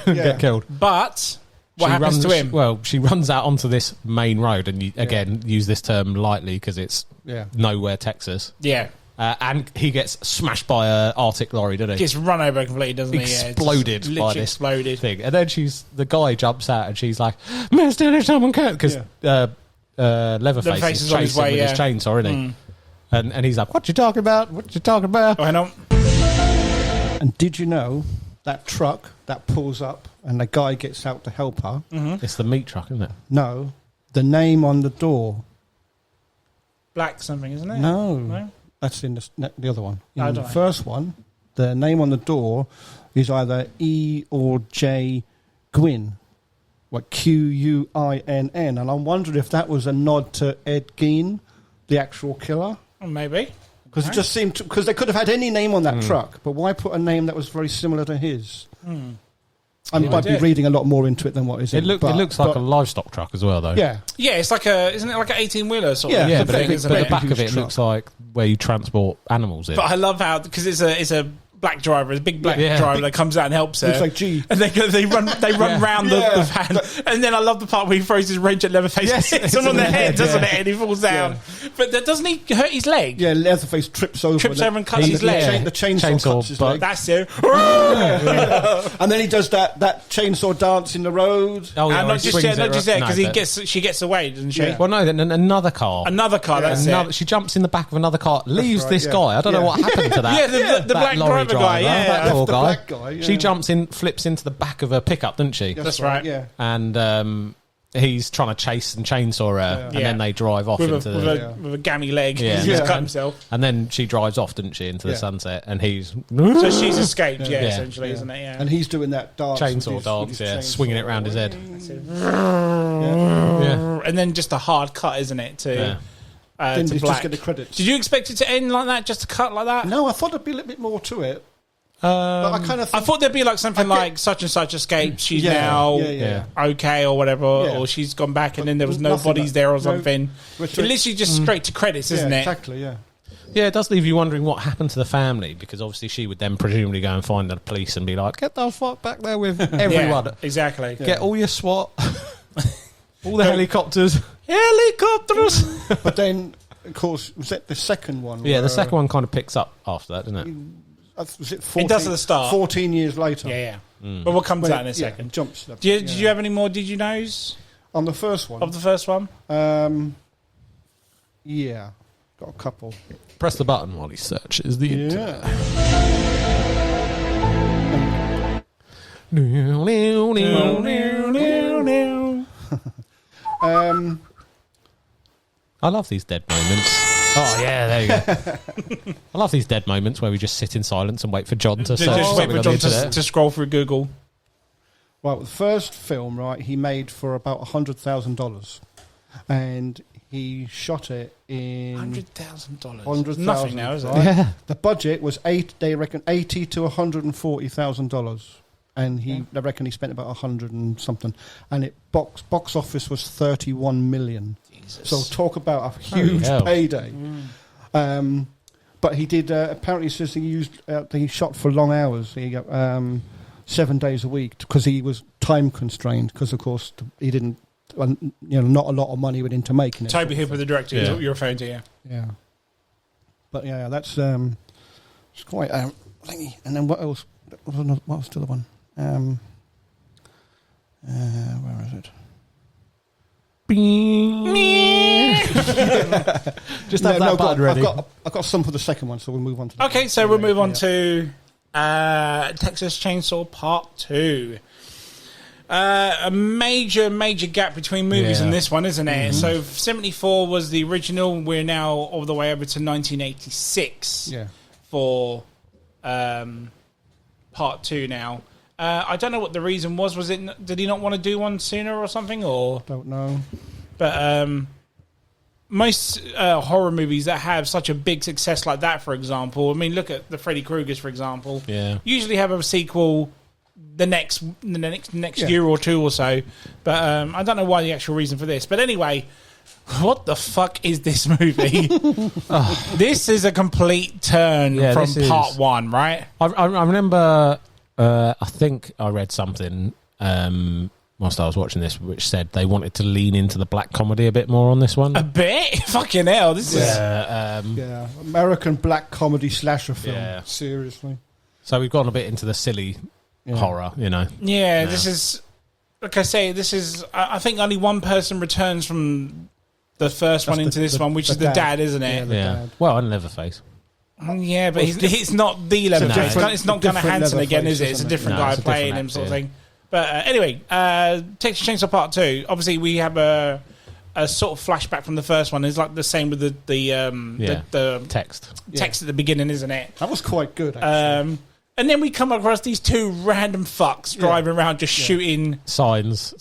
get killed. But... what happens to him? Well, she runs out onto this main road, and again, use this term lightly because it's nowhere Texas. Yeah. And he gets smashed by an Arctic lorry, doesn't he? Gets run over completely, doesn't he? Exploded by this exploded thing. And then the guy jumps out and she's like, Mister, there's someone cut. Because Leatherface is chasing his way, with his chainsaw, isn't he? And he's like, what you talking about? What you talking about? I know. And did you know that truck that pulls up and the guy gets out to help her? It's the meat truck, isn't it? No. The name on the door. Black something, isn't it? No? That's in the other one. In the know. first one, the name on the door is either E or J Gwynn, like Quinn. And I'm wondering if that was a nod to Ed Gein, the actual killer. Maybe. Because it just seemed... Because they could have had any name on that truck, but why put a name that was very similar to his? I might be reading a lot more into it than what is it. It looks like a livestock truck as well, though. Yeah. Yeah, it's like isn't it like an 18-wheeler sort of Yeah, thing? But the back of it looks like where you transport animals in. But I love how, because it's a black driver, a big black driver that comes out and helps her. Looks like G. And they run round the van. And then I love the part where he throws his wrench at Leatherface. Hits him on the head, doesn't it? And he falls down. But doesn't he hurt his leg? Yeah, Leatherface trips over and cuts his leg. The chainsaw cuts his leg. That's it. And then he does that chainsaw dance in the road. Oh, yeah, and not just there, because she gets away, doesn't she? Yeah. Well, no, then another car. That's it. She jumps in the back of another car, leaves this guy. I don't know what happened to that. The black driver guy, that poor guy. Black guy, She jumps in, flips into the back of her pickup, doesn't she? That's right. Yeah. And he's trying to chase and chainsaw her, and then they drive off with a gammy leg. He's cut himself. And then she drives off, doesn't she, into the sunset, and he's... So she's escaped, essentially, isn't it? Yeah. And he's doing that dance. Chainsaw dance, swinging it around his head. And then just a hard cut, isn't it, to just get the credits. Did you expect it to end like that, just a cut like that? No, I thought there'd be a little bit more to it. But I thought there'd be like something like such and such escaped. She's now okay or whatever, or she's gone back, and then there was no bodies there or something. It's literally just straight to credits, isn't it? Exactly. Yeah. Yeah, it does leave you wondering what happened to the family, because obviously she would then presumably go and find the police and be like, "Get the fuck back there with everyone." Exactly. Get all your SWAT, all the helicopters. But then, of course, was it the second one? Yeah, the second one kind of picks up after that, doesn't it? Was it 14, it does at the start. 14 years later. Yeah. But we'll come to that in a second. Jumps. Did you have any more Did You Knows? On the first one? Of the first one? Yeah. Got a couple. Press the button while he searches the internet. I love these dead moments. Oh, yeah, there you go. I love these dead moments where we just sit in silence and wait for John to search something on the internet. To scroll through Google. Right, the first film, right, he made for about $100,000. And he shot it in... $100,000. Nothing now, is it? Right? Yeah. The budget was, they reckon, $80,000 to $140,000. And they reckon he spent about 100 and something. And it box office was 31 million. Jesus. So talk about a huge payday. But he did, apparently he says he shot for long hours. He got 7 days a week because he was time constrained because, of course, he didn't, not a lot of money went into making it. Toby Hooper, the director, is what you're referring to, yeah. Yeah. But yeah, that's it's quite thingy. And then what else? What was the other one? Where is it? Just have that button ready. I've got some for the second one, so we'll move on to that. Okay, so we'll move on to Texas Chainsaw Part 2. A major gap between movies in this one, isn't it? So 74 was the original. We're now all the way over to 1986 for Part 2 now. I don't know what the reason was. Did he not want to do one sooner or something? Or don't know. But most horror movies that have such a big success like that, for example, I mean, look at the Freddy Kruegers, for example. Yeah. Usually have a sequel the next year or two or so. But I don't know why the actual reason for this. But anyway, what the fuck is this movie? This is a complete turn from Part 1, right? I remember... I think I read something whilst I was watching this which said they wanted to lean into the black comedy a bit more on this one. A bit? Fucking hell, this is... American black comedy slasher film. Yeah. Seriously. So we've gone a bit into the silly horror, Yeah, this is... Like I say, this is... I think only one person returns from the first one into this one, which is the dad, isn't it? Yeah. Dad. Well, and Leatherface. Yeah, but he's not the Leatherface. It's not Gunnar Hansen again, is it? It's a different guy playing him, sort of thing. But anyway, Texas Chainsaw Part 2. Obviously, we have a sort of flashback from the first one. It's like the same with the text at the beginning, isn't it? That was quite good, actually. And then we come across these two random fucks driving around just shooting signs,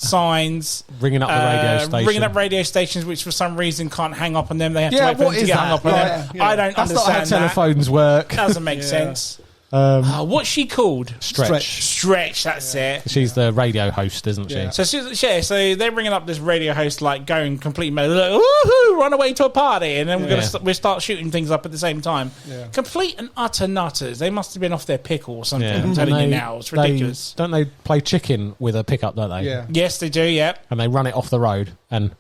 ringing up the radio stations, which for some reason can't hang up on them. They have to wait for them to get hung up on them. I don't understand. That's not how telephones work. Doesn't make sense. What's she called? Stretch. That's it. She's the radio host, isn't she? So they're ringing up this radio host, like going complete mad, like, woohoo, run away to a party, and then we'll start shooting things up at the same time. Yeah. Complete and utter nutters. They must have been off their pickle or something. I'm telling you now, it's ridiculous. Don't they play chicken with a pickup? Don't they? Yeah. Yes, they do. Yeah. And they run it off the road. And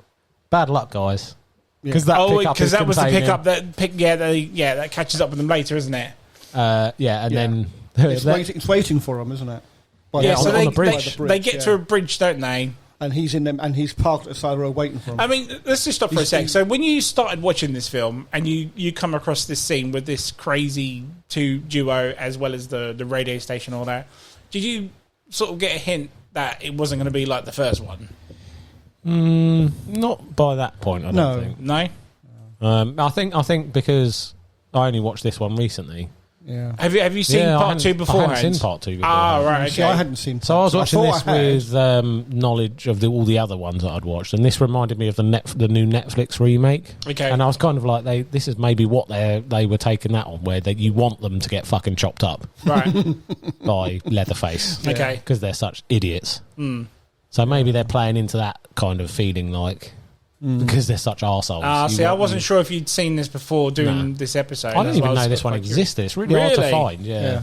bad luck, guys. Because that was the pickup that catches up with them later, isn't it? Then it's waiting for them, isn't it? On the bridge. They get to a bridge, don't they? And he's in them, and he's parked at the side of the road waiting for them. I mean, let's just stop for a sec. So when you started watching this film and you come across this scene with this crazy duo as well as the radio station, all that, did you sort of get a hint that it wasn't going to be like the first one? Not by that point, I don't think. No? I think because I only watched this one recently. Yeah. Have you seen Part 2 beforehand? I hadn't seen Part 2 beforehand. Right, okay. So I hadn't seen Part 2. So I was watching this with knowledge of all the other ones that I'd watched, and this reminded me of the new Netflix remake. Okay. And I was kind of like, this is maybe what they were taking that on, where you want them to get fucking chopped up. Right. By Leatherface. Okay. Because they're such idiots. So maybe they're playing into that kind of feeling, like... Because they're such arseholes. I wasn't sure if you'd seen this before doing this episode. I didn't even know this one existed. It's really hard to find. Yeah.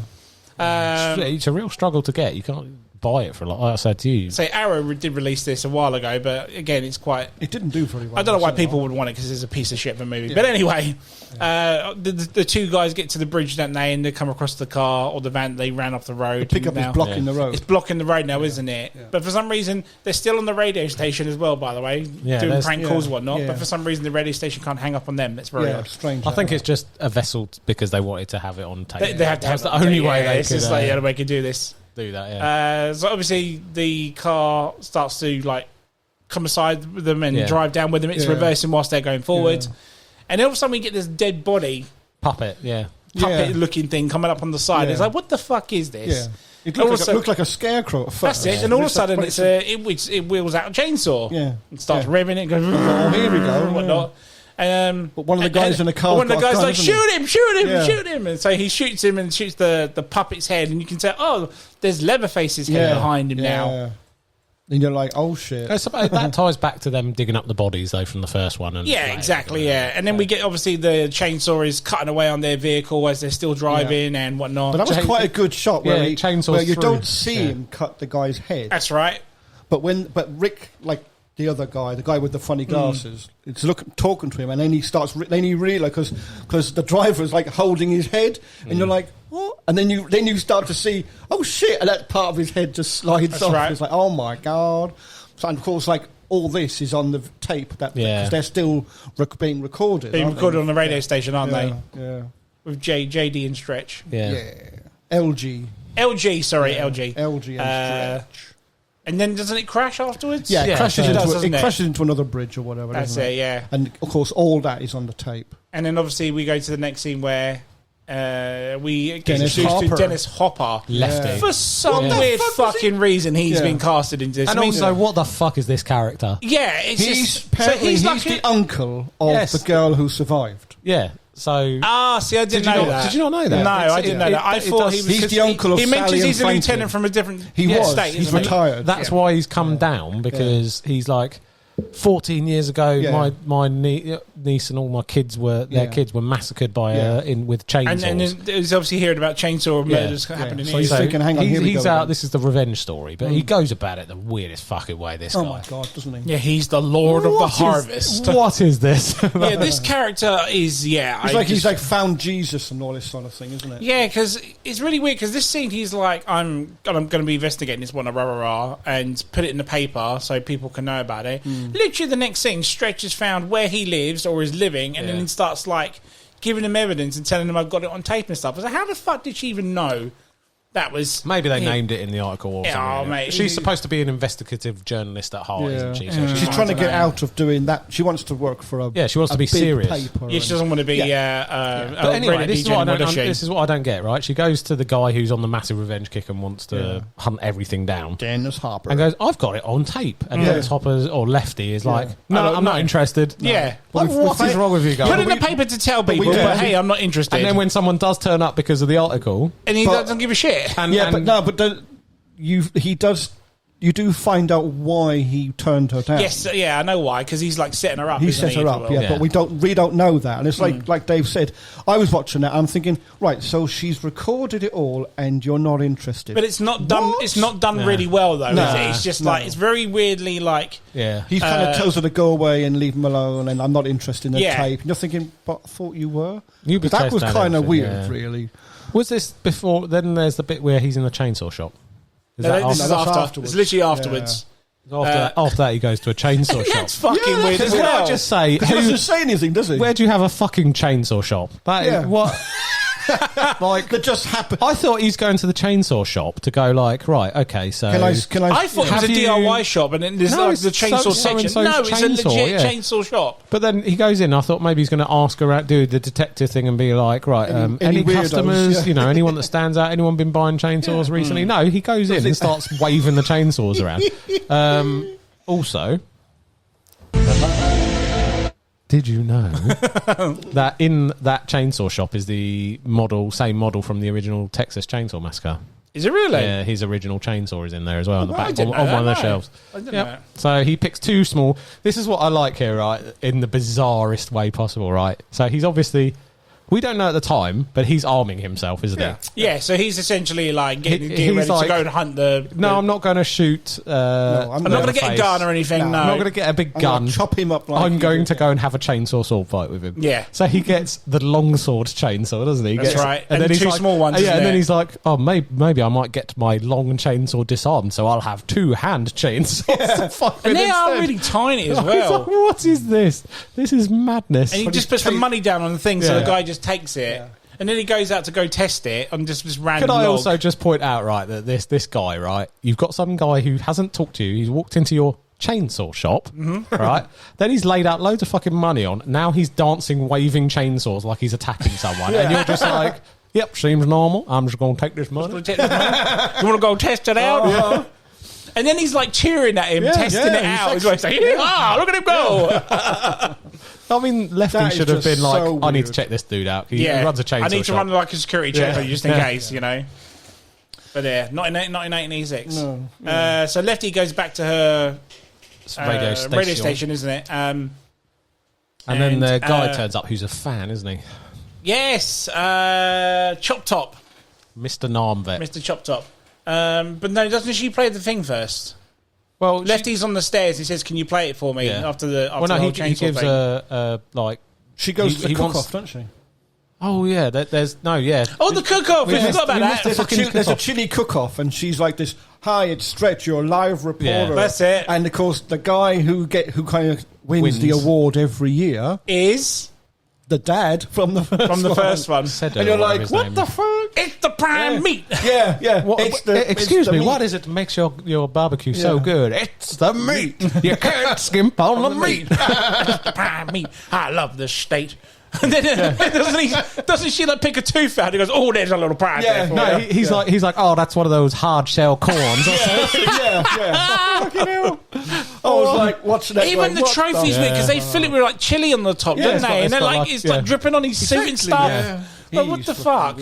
It's a real struggle to get. You can't buy it for a lot. Like I said to you, say Arrow did release this a while ago, but again, it's quite. It didn't do very well. I don't know why people would want it because it's a piece of shit of a movie. Yeah. But anyway, the two guys get to the bridge, don't they? And they come across the car or the van. They ran off the road. The pickup is blocking the road. It's blocking the road now, isn't it? Yeah. But for some reason, they're still on the radio station as well. By the way, doing prank calls and whatnot. Yeah. But for some reason, the radio station can't hang up on them. That's very odd. Strange. I think it's just a vessel because they wanted to have it on tape. They have to have the only way they could. It's like the only way they could do this. Do that, yeah. So obviously the car starts to like come aside with them and drive down with them. It's reversing whilst they're going forward, and all of a sudden we get this dead body puppet looking thing coming up on the side. It's like, what the fuck is this? Yeah. It looked like a scarecrow at first. That's it, and all of a sudden it wheels out a chainsaw. Yeah, it starts revving it. Goes, oh, here we go, and whatnot. But one of the guys in the car. One of the guys like, shoot him! And so he shoots him and shoots the puppet's head, and you can tell, oh, there's Leatherface's head behind him now. And you're like, oh shit. That ties back to them digging up the bodies though from the first one. And exactly. And then we get obviously the chainsaw is cutting away on their vehicle as they're still driving and whatnot. But that was quite a good shot where you through. Don't see him cut the guy's head. That's right. But Rick, like the other guy, the guy with the funny glasses, it's talking to him, and then he starts. Then he realizes because the driver is like holding his head, and you're like, what? And then you start to see, oh shit, and that part of his head just slides off. Right. It's like, oh my god. So, and of course, like all this is on the tape because they're still being recorded. Being recorded on the radio station, aren't they? Yeah. With JD and Stretch. Yeah. LG and Stretch. And then doesn't it crash afterwards? Yeah, it crashes into another bridge or whatever. That's it, yeah. And of course, all that is on the tape. And then obviously we go to the next scene where we get Dennis introduced to Dennis Hopper. Lefty. For some weird fucking reason, he's been casted into this. And also, what the fuck is this character? Yeah, he's the uncle of the girl who survived. Yeah. So see, I didn't know that. Did you not know that? No, I didn't know that. I thought he was. He's the uncle of He Sally mentions he's a Franklin. lieutenant from a different state. He's retired. That's why he's come down because he's like 14 years ago. My niece and all my kids were kids were massacred by with chainsaws. And he's obviously hearing about chainsaw murders happening. So he's thinking, hang on, here we go. He's out. This is the revenge story, but he goes about it the weirdest fucking way. This guy. Oh my god, doesn't he? Yeah, he's the Lord of the Harvest. What is this? This character is he's like found Jesus and all this sort of thing, isn't it? Yeah, because it's really weird. Because this scene, he's like, I'm going to be investigating this one, and put it in the paper so people can know about it. Literally, the next scene, Stretch has found where he lives or is living, and then he starts like giving him evidence and telling him I've got it on tape and stuff. I was like, how the fuck did she even know that was? Maybe they named it in the article or something. Oh, mate, she's supposed to be an investigative journalist at heart, isn't she? So she's trying to get out of doing that. She wants to work for a she wants to be serious. She doesn't want to be. But anyway, this is what I don't get. Right, she goes to the guy who's on the massive revenge kick and wants to hunt everything down. Dennis Hopper, and goes, "I've got it on tape." And Dennis Hopper or Lefty is like, "No, I'm not interested." No. Yeah, what is wrong with you guys? Put it in the paper to tell people, but hey, I'm not interested. And then when someone does turn up because of the article, and he doesn't give a shit. You do find out why he turned her down. Yes, I know why, because he's like setting her up. He set her up, but we don't know that. And it's like Dave said, I was watching that, I'm thinking, right, so she's recorded it all, and you're not interested. But it's not done. What? It's not done really well, though. Is it? It's just like it's very weirdly like. Yeah, he kind of tells her to go away and leave him alone, and I'm not interested in the tape. And you're thinking, but I thought you were. That was kind of weird, really. Was this before? Then there's the bit where he's in the chainsaw shop. This is afterwards. It's literally afterwards. After that, he goes to a chainsaw shop. That's fucking weird as well. well. I just say, he doesn't say anything, does he? Where do you have a fucking chainsaw shop? What? Like that just happened. I thought he's going to the chainsaw shop to go like, right, okay, so can I I thought it was a DIY shop, and then there's the chainsaw section. No, it's a legit chainsaw shop. But then he goes in. I thought maybe he's going to ask her out, do the detective thing, and be like, right, any customers, anyone that stands out, anyone been buying chainsaws recently? No, he goes in and starts waving the chainsaws around. Also. Did you know that in that chainsaw shop is the same model from the original Texas Chainsaw Massacre? Is it really? Yeah, his original chainsaw is in there as well on the back on one of the shelves. I didn't know. So he picks two small. This is what I like here, right? In the bizarrest way possible, right? So he's obviously We don't know at the time, but he's arming himself, isn't he? Yeah, so he's essentially like getting ready to go and hunt No, I'm not going to shoot. I'm not going to get a gun or anything. No, I'm not going to get a big gun. Chop him up. Like I'm going to go and have a chainsaw sword fight with him. Yeah. So he gets the longsword chainsaw, doesn't he? That's right. And then the he's two small ones. Yeah, and then he's like, "Oh, maybe I might get my long chainsaw disarmed, so I'll have 2-hand chainsaws." And they are really tiny as He's well. like, what is this? This is madness. And he just puts the money down on the thing, so Yeah. the guy just takes it. Yeah. And then he goes out to go test it on just this random Could I log. also just point out, right, that this guy, right, you've got some guy who hasn't talked to you, he's walked into your chainsaw shop, right, then he's laid out loads of fucking money on, now he's dancing, waving chainsaws like he's attacking someone, and you're just like, yep, seems normal, I'm just going to take this money. You want to go test it out? And then he's like cheering at him, testing it out. He's like saying, look at him go. I mean, Lefty should have been like, so I need to weird. check this dude out. He runs a chainsaw I need to shop. run like a security check just in case, you know. But not in 1986. No. So Lefty goes back to her radio station, isn't it? And then the guy turns up who's a fan, isn't he? Yes, Chop Top. Mr. Narmvet. Mr. Chop Top. But no, doesn't she play the thing first? Well, Lefty's on the stairs. He says, "Can you play it for me?" After the whole he gives thing. a like. She goes to the cook-off, doesn't she? Oh yeah, there's Oh, the cook-off. We forgot about that. There's a chili cook-off, and she's like this. Hi, it's Stretch, your live reporter. Yeah, that's it. And of course, the guy who kind of wins the award every year is the dad from the first one. And you're like, what the fuck? It's the prime meat. Yeah. Excuse me, what is it that makes your barbecue so good? It's the meat. You can't skimp on the meat. It's the prime meat. I love this state. And then doesn't she like pick a tooth out? He goes, "Oh, there's a little pride there." No, he's like, "Oh, that's one of those hard shell corns." Yeah. I was like, "What's that?" Even the trophies, because they fill it with like chili on the top, don't they? And then it's like dripping on his suit and stuff. Yeah. But what the fuck?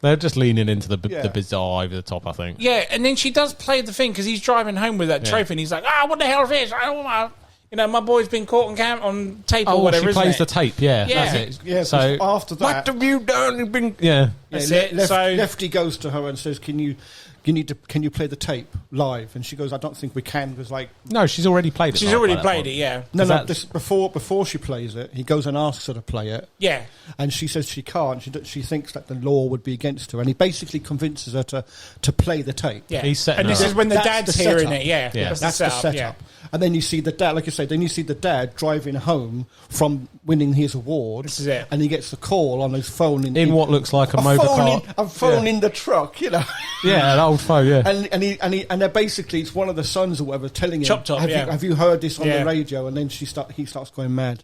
They're just leaning into the bizarre over the top, I think. Yeah, and then she does play the thing because he's driving home with that trophy, and he's like, "What the hell is this? I don't want." My boy's been caught on tape or whatever. She plays the tape. Yeah, that's it. Yeah. So after that, what have you done? You've been That's it. Lefty goes to her and says, "Can you play the tape live?" And she goes, "I don't think we can." Because no, she's already played it. She's already played it. Yeah. No. Before she plays it, he goes and asks her to play it. Yeah. And she says she can't. She thinks that the law would be against her, and he basically convinces her to play the tape. Yeah. He's setting and this is when the dad's hearing it. Yeah. That's the setup. Yeah. And then you see the dad, like I say, the dad driving home from winning his award. This is it. And he gets a call on his phone in what looks like a motor car. A phone in the truck, Yeah, an old phone. Yeah. And they're basically, it's one of the sons or whatever telling him, Chop Top, have you heard this on the radio? And then he starts going mad.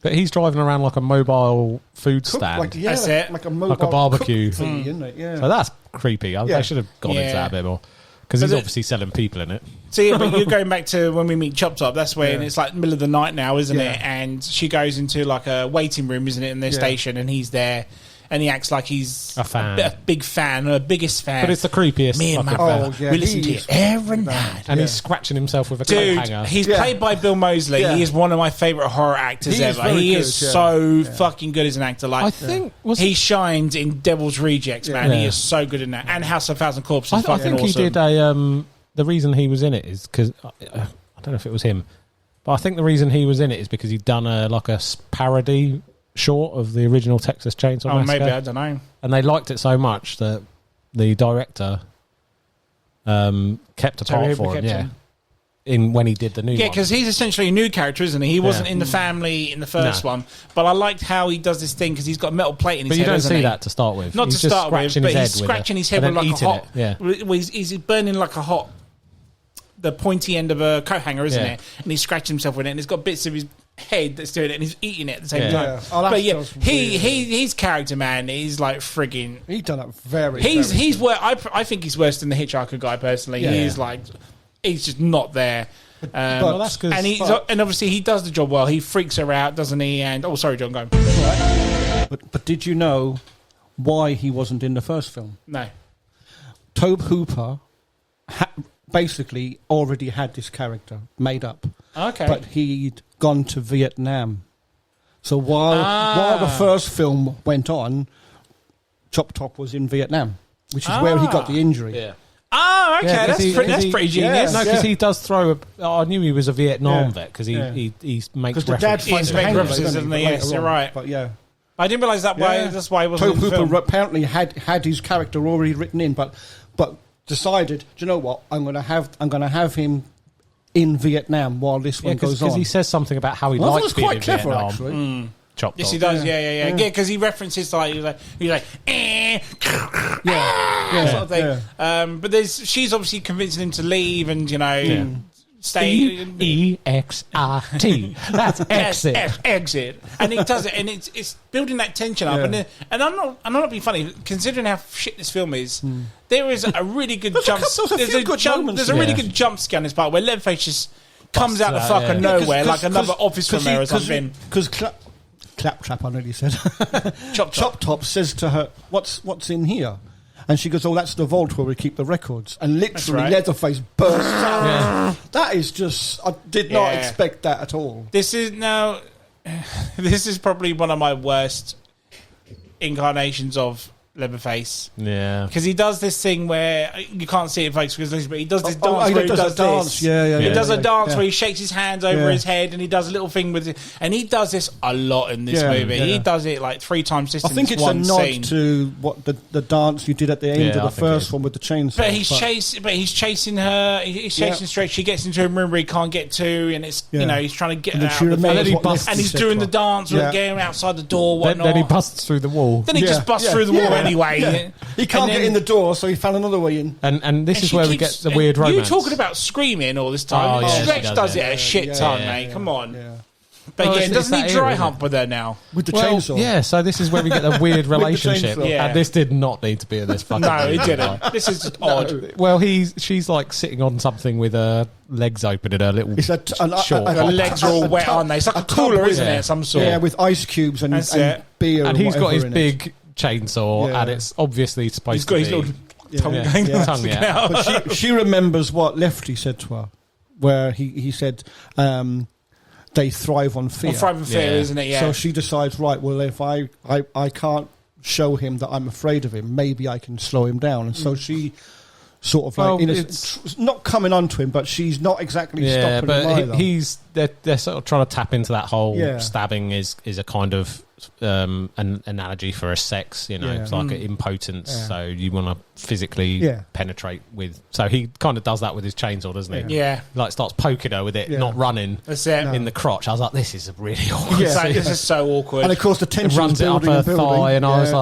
But he's driving around like a mobile food stand. That's it. Like a mobile barbecue thing, isn't it? Yeah. So that's creepy. They should have gone into that a bit more. Because he's obviously selling people in it. See, but you're going back to when we meet Chop Top. That's when it's like middle of the night now, isn't it? And she goes into like a waiting room, isn't it, in their station, and he's there. And he acts like he's a fan, a big fan, the biggest fan. But it's the creepiest. Me and my brother, we listen to it every night. And he's scratching himself with a coat hanger. He's played by Bill Moseley. He is one of my favourite horror actors ever. He is so fucking good as an actor. Like, I think he shines in Devil's Rejects, man. He is so good in that. And House of 1,000 Corpses. I think awesome. He did a. The reason he was in it is because I don't know if it was him, but I think the reason he was in it is because he'd done a parody short of the original Texas Chainsaw Massacre. Maybe, I don't know. And they liked it so much that the director kept a part for him. In when he did the new one. Yeah, because he's essentially a new character, isn't he? He wasn't in the family in the first one. But I liked how he does this thing because he's got a metal plate in his head. But you don't see that to start with. Not to start with, but he's scratching his head with like a hot... He's burning like a hot... The pointy end of a coat hanger, isn't it? And he's scratching himself with it, and he's got bits of his head that's doing it, and he's eating it at the same time. But his character, man, he's like frigging... He's done that very... He's worse. I think he's worse than the Hitchhiker guy, personally. Yeah. He's like... He's just not there. But that's cause, and obviously he does the job well. He freaks her out, doesn't he? And sorry, John, go. But did you know why he wasn't in the first film? No. Tobe Hooper basically already had this character made up. Okay. But he'd gone to Vietnam. So while the first film went on, Chop Top was in Vietnam, which is where he got the injury. Yeah. Oh, okay, Yeah, that's pretty genius. No, because he does throw. I knew he was a Vietnam vet because he makes the dad references. finds He makes references, doesn't isn't he? Later Yes, you're on. right. But yeah. I didn't realise that why. That's why he wasn't in the Hooper film. apparently had his character already written in, but decided, do you know what? I'm going to have him in Vietnam while this one goes on. Because he says something about how he I thought it likes was being quite in clever, Vietnam. actually. Chop Yes, Top. he does. Yeah. Because he references like he's like sort of thing. Yeah. But she's obviously convincing him to leave and stay. EXRT. That's exit. Exit, and he does it, and it's building that tension up. Yeah. And I'm not being funny, considering how shit this film is. There is a really good jump. There's a really good jump scare in this part where Leatherface just comes out the fucking nowhere like another office from there or something. Because Claptrap, I nearly said. Chop Top says to her, "What's in here?" And she goes, "Oh, that's the vault where we keep the records." And literally, right. Leatherface bursts out. Yeah. That is just... I did not expect that at all. This is probably one of my worst incarnations of Leatherface. Yeah. Because he does this thing where you can't see it, folks, because he does this dance he where he does does a dance. this. Yeah. He does a dance yeah. where he shakes his hands over his head and he does a little thing with it. And he does this a lot in this movie. Yeah. He does it like 3 times just I in think this it's a one nod scene. to what the dance you did at the end of the first one with the chainsaw. But he's chasing her. He's chasing straight. She gets into a room where he can't get to, and it's he's trying to get her out. And he's doing the dance with getting outside the door. Whatnot. Then he busts through the wall. Then he just busts through the wall anyway. Yeah. He can't get in the door, so he found another way in. And this is where we get the weird romance. You talking about screaming all this time? Oh, yeah, Stretch does it yeah. a shit ton, mate. Come on. Yeah. But Well, again, doesn't it's he that dry era, hump with her now? With the chainsaw. Yeah, so this is where we get the weird relationship. chainsaw. Yeah. And this did not need to be in this fucking No, movie. he didn't. This is just odd. Well, she's like sitting on something with her legs open in her little short. Her legs are all wet, aren't they? It's like a cooler, isn't it? Some sort. Yeah, with ice cubes and beer. And he's got his in big chainsaw, and it's obviously supposed to be... He's got his little tongue out. But she remembers what Lefty said to her, where he said they thrive on fear. Thrive on fear, isn't it? Yeah. So she decides, right, well, if I can't show him that I'm afraid of him, maybe I can slow him down. And so she sort of not coming onto him, but she's not exactly stopping him either. They're sort of trying to tap into that whole stabbing is a kind of an analogy for a sex, it's like an impotence, so you want to physically penetrate with. So he kind of does that with his chainsaw, doesn't he? Yeah. Like starts poking her with it, not running. That's it. In the crotch. I was like, this is really awkward. Yeah. This is so awkward. And of course, the tension runs it up her thigh, and I was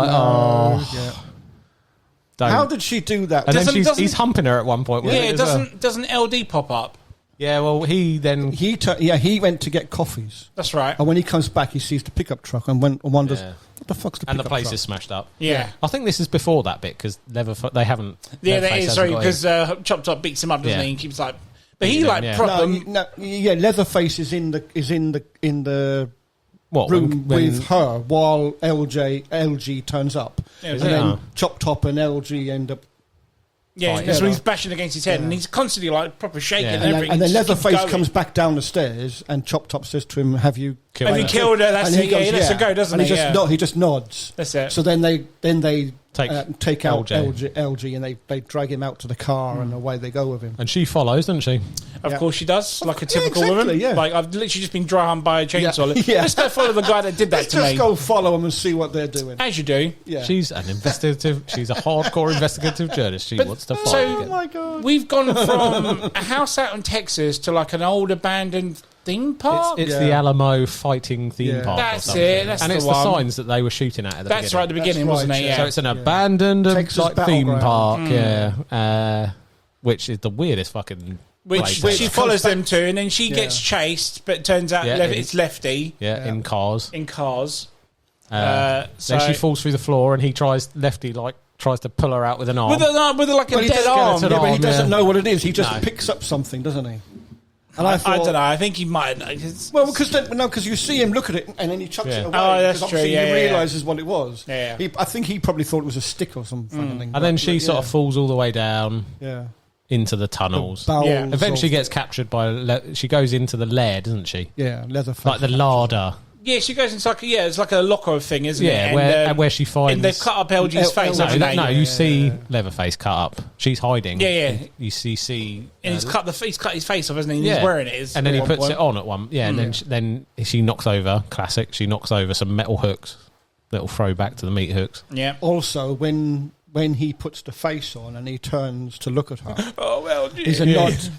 like, how did she do that? And then he's humping her at one point. Doesn't LD pop up? Yeah, well, he went to get coffees. That's right. And when he comes back, he sees the pickup truck and wonders, what the fuck's the pickup truck? And the place is smashed up. Yeah. I think this is before that bit, because they haven't... Yeah, that is, sorry, because Chop Top beats him up, doesn't he? And keeps like... But he proper... Leatherface is in the what, room with her while LG turns up. Yeah, and then Chop Top and LG end up... Yeah, that's when he's bashing against his head, and he's constantly like proper shaking and everything. And then Leatherface comes back down the stars, and Chop Top says to him, "Have you killed her?" That's it. He lets her go, doesn't he? He just nods. That's it. So then they take out LG, and they drag him out to the car, and away they go with him. And she follows, doesn't she? Of course she does, like a typical woman. Yeah. Like, I've literally just been dry humped by a chainsaw. Let's go follow the guy that did that to me. Let's go follow them and see what they're doing. As you do. Yeah. She's a hardcore investigative journalist. She wants to fight. So, my God. We've gone from a house out in Texas to like an old abandoned theme park. It's the Alamo fighting theme park. That's it. That's and it's the signs that they were shooting at the beginning. That's right at the beginning, wasn't it? Yeah. So it's an abandoned theme park, which is the weirdest fucking... Which she follows them to, and then she gets chased, but it turns out it's Lefty. Yeah, in cars. Then she falls through the floor, and Lefty tries to pull her out with an arm. With like a dead arm. Yeah, but he doesn't know what it is. He just picks up something, doesn't he? And I don't know. I think he might. Well, because you see him look at it and then he chucks it away. Oh, that's true. He realises what it was. Yeah. I think he probably thought it was a stick or something. And then she sort of falls all the way down. Yeah. Into the tunnels. Yeah. Eventually gets captured by... she goes into the lair, doesn't she? Yeah, Leatherface. Like the larder. Yeah, she goes inside. Yeah, it's like a locker thing, isn't it? And where she finds... And they've cut up LG's face. No, you see Leatherface cut up. She's hiding. Yeah. You see... And he's cut his face off, hasn't he? And he's wearing it. And then he puts it on at one... Yeah, and then she knocks over... Classic. She knocks over some metal hooks. Little throwback to the meat hooks. Yeah. Also, when he puts the face on and he turns to look at her... LG.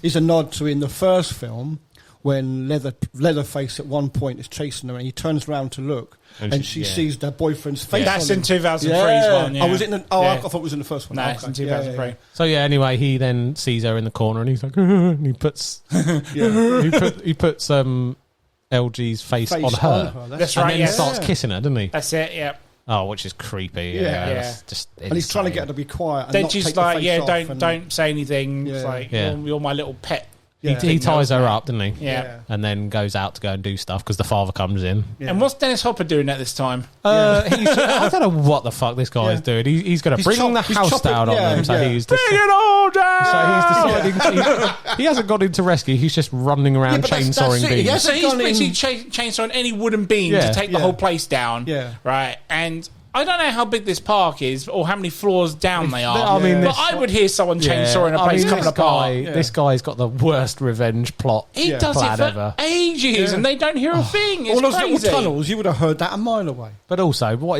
Is a nod to in the first film... when Leatherface at one point is chasing her and he turns around to look and she sees their boyfriend's face. That's in 2003's one. Yeah. Oh, was it? I thought it was in the first one. No, it's in 2003. Yeah. So anyway, he then sees her in the corner and he's like, and he puts he puts LG's face on her. That's right. And then starts kissing her, doesn't he? That's it. Yeah. Oh, which is creepy. Yeah. And he's trying to get her to be quiet. And then not she's take like, the face off don't say anything. It's like you're my little pet. Yeah. He ties her up, doesn't he? Yeah. And then goes out to go and do stuff because the father comes in. Yeah. And what's Dennis Hopper doing at this time? I don't know what the fuck this guy is doing. He's going to bring the house down on them. So he's bring it all down. So he's deciding he hasn't gone into rescue. He's just running around chainsawing beams. So he's basically chainsawing any wooden beam to take the whole place down. Yeah. Right. And I don't know how big this park is or how many floors down they are. I mean, but I would hear someone chainsawing a place coming apart. This guy's got the worst revenge plot. He does it for ages, and they don't hear a thing. It's all those crazy. little tunnels, you would have heard that a mile away. But also, what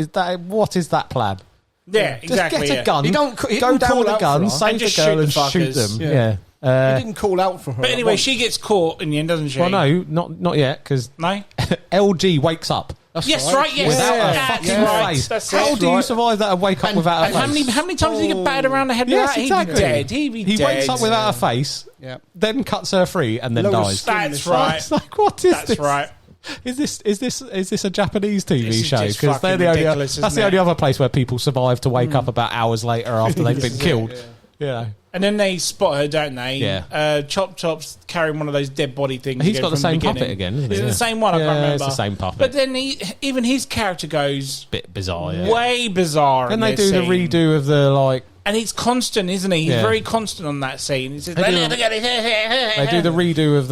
is that plan? Yeah, exactly. Just get a gun. He go down with a gun, save the girl, and shoot them. Yeah. He didn't call out for her. But anyway, she gets caught in the end, doesn't she? Well, no, not yet, because LG wakes up. That's right. Yes, without a fucking face. How do you survive that and wake up without a face? How many times did he get battered around the head? Yes, exactly. He'd be dead. He wakes up without a face, then cuts her free, and then dies. That's right. It's like, what is this? That's right. Is this a Japanese TV show? Because they're the only. That's the only other place where people survive to wake up about hours later after they've been killed. Yeah. And then they spot her, don't they? Yeah. Chop's carrying one of those dead body things. He's got the same puppet again, isn't he? Is it the same one? I can't remember. It's the same puppet. But then even his character goes bit bizarre. Way bizarre. Then they do the redo of the and he's constant, isn't he? He's very constant on that scene. He says, they do the redo of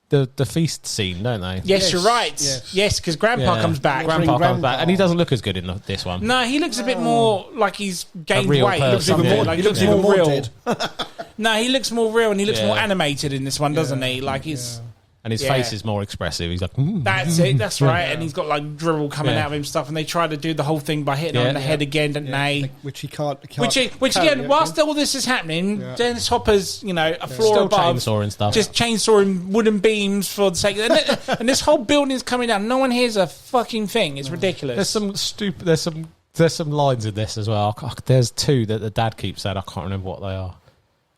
the feast scene, don't they? Yes, you're right. Yes, because Grandpa comes back. Grandpa comes back, and he doesn't look as good in this one. No, he looks a bit more like he's gained weight. He looks even more real. No, he looks more real, and he looks more animated in this one, doesn't he? Like he's... And his face is more expressive. He's like, that's it. That's right. And he's got like dribble coming out of him stuff. And they try to do the whole thing by hitting him on the head again, don't they? Which he can't. Which again, whilst all this is happening, Dennis Hopper's a floor still above, chainsawing stuff, just chainsawing wooden beams for the sake. And this whole building's coming down. No one hears a fucking thing. It's ridiculous. There's some lines in this as well. There's two that the dad keeps saying. I can't remember what they are.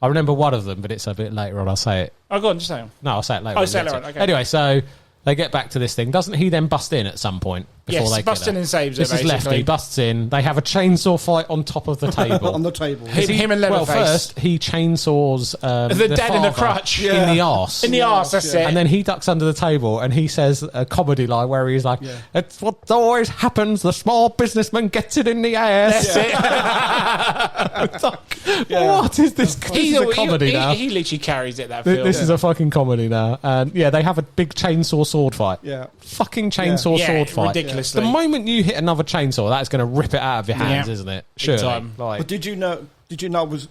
I remember one of them, but it's a bit later on. I'll say it. Oh, go on, just say it. No, I'll say it later. Oh, say it later on, okay. Anyway, so they get back to this thing. Doesn't he then bust in at some point before they busts in and saves this it, is Lefty, busts in. They have a chainsaw fight on top of the table. On the table. Him and Leatherface. Well, first, he chainsaws the dad in the crutch. In the arse. In the arse, that's it. And then he ducks under the table and he says a comedy line where he's like, it's what always happens, the small businessman gets it in the ass. That's it. It's like, what is this? This is a comedy now. He literally carries it, that film. This is a fucking comedy now. And they have a big chainsaw sword fight. Yeah. Fucking chainsaw sword fight. Ridiculously. The moment you hit another chainsaw, that's going to rip it out of your hands, isn't it? Sure. But did you know it was...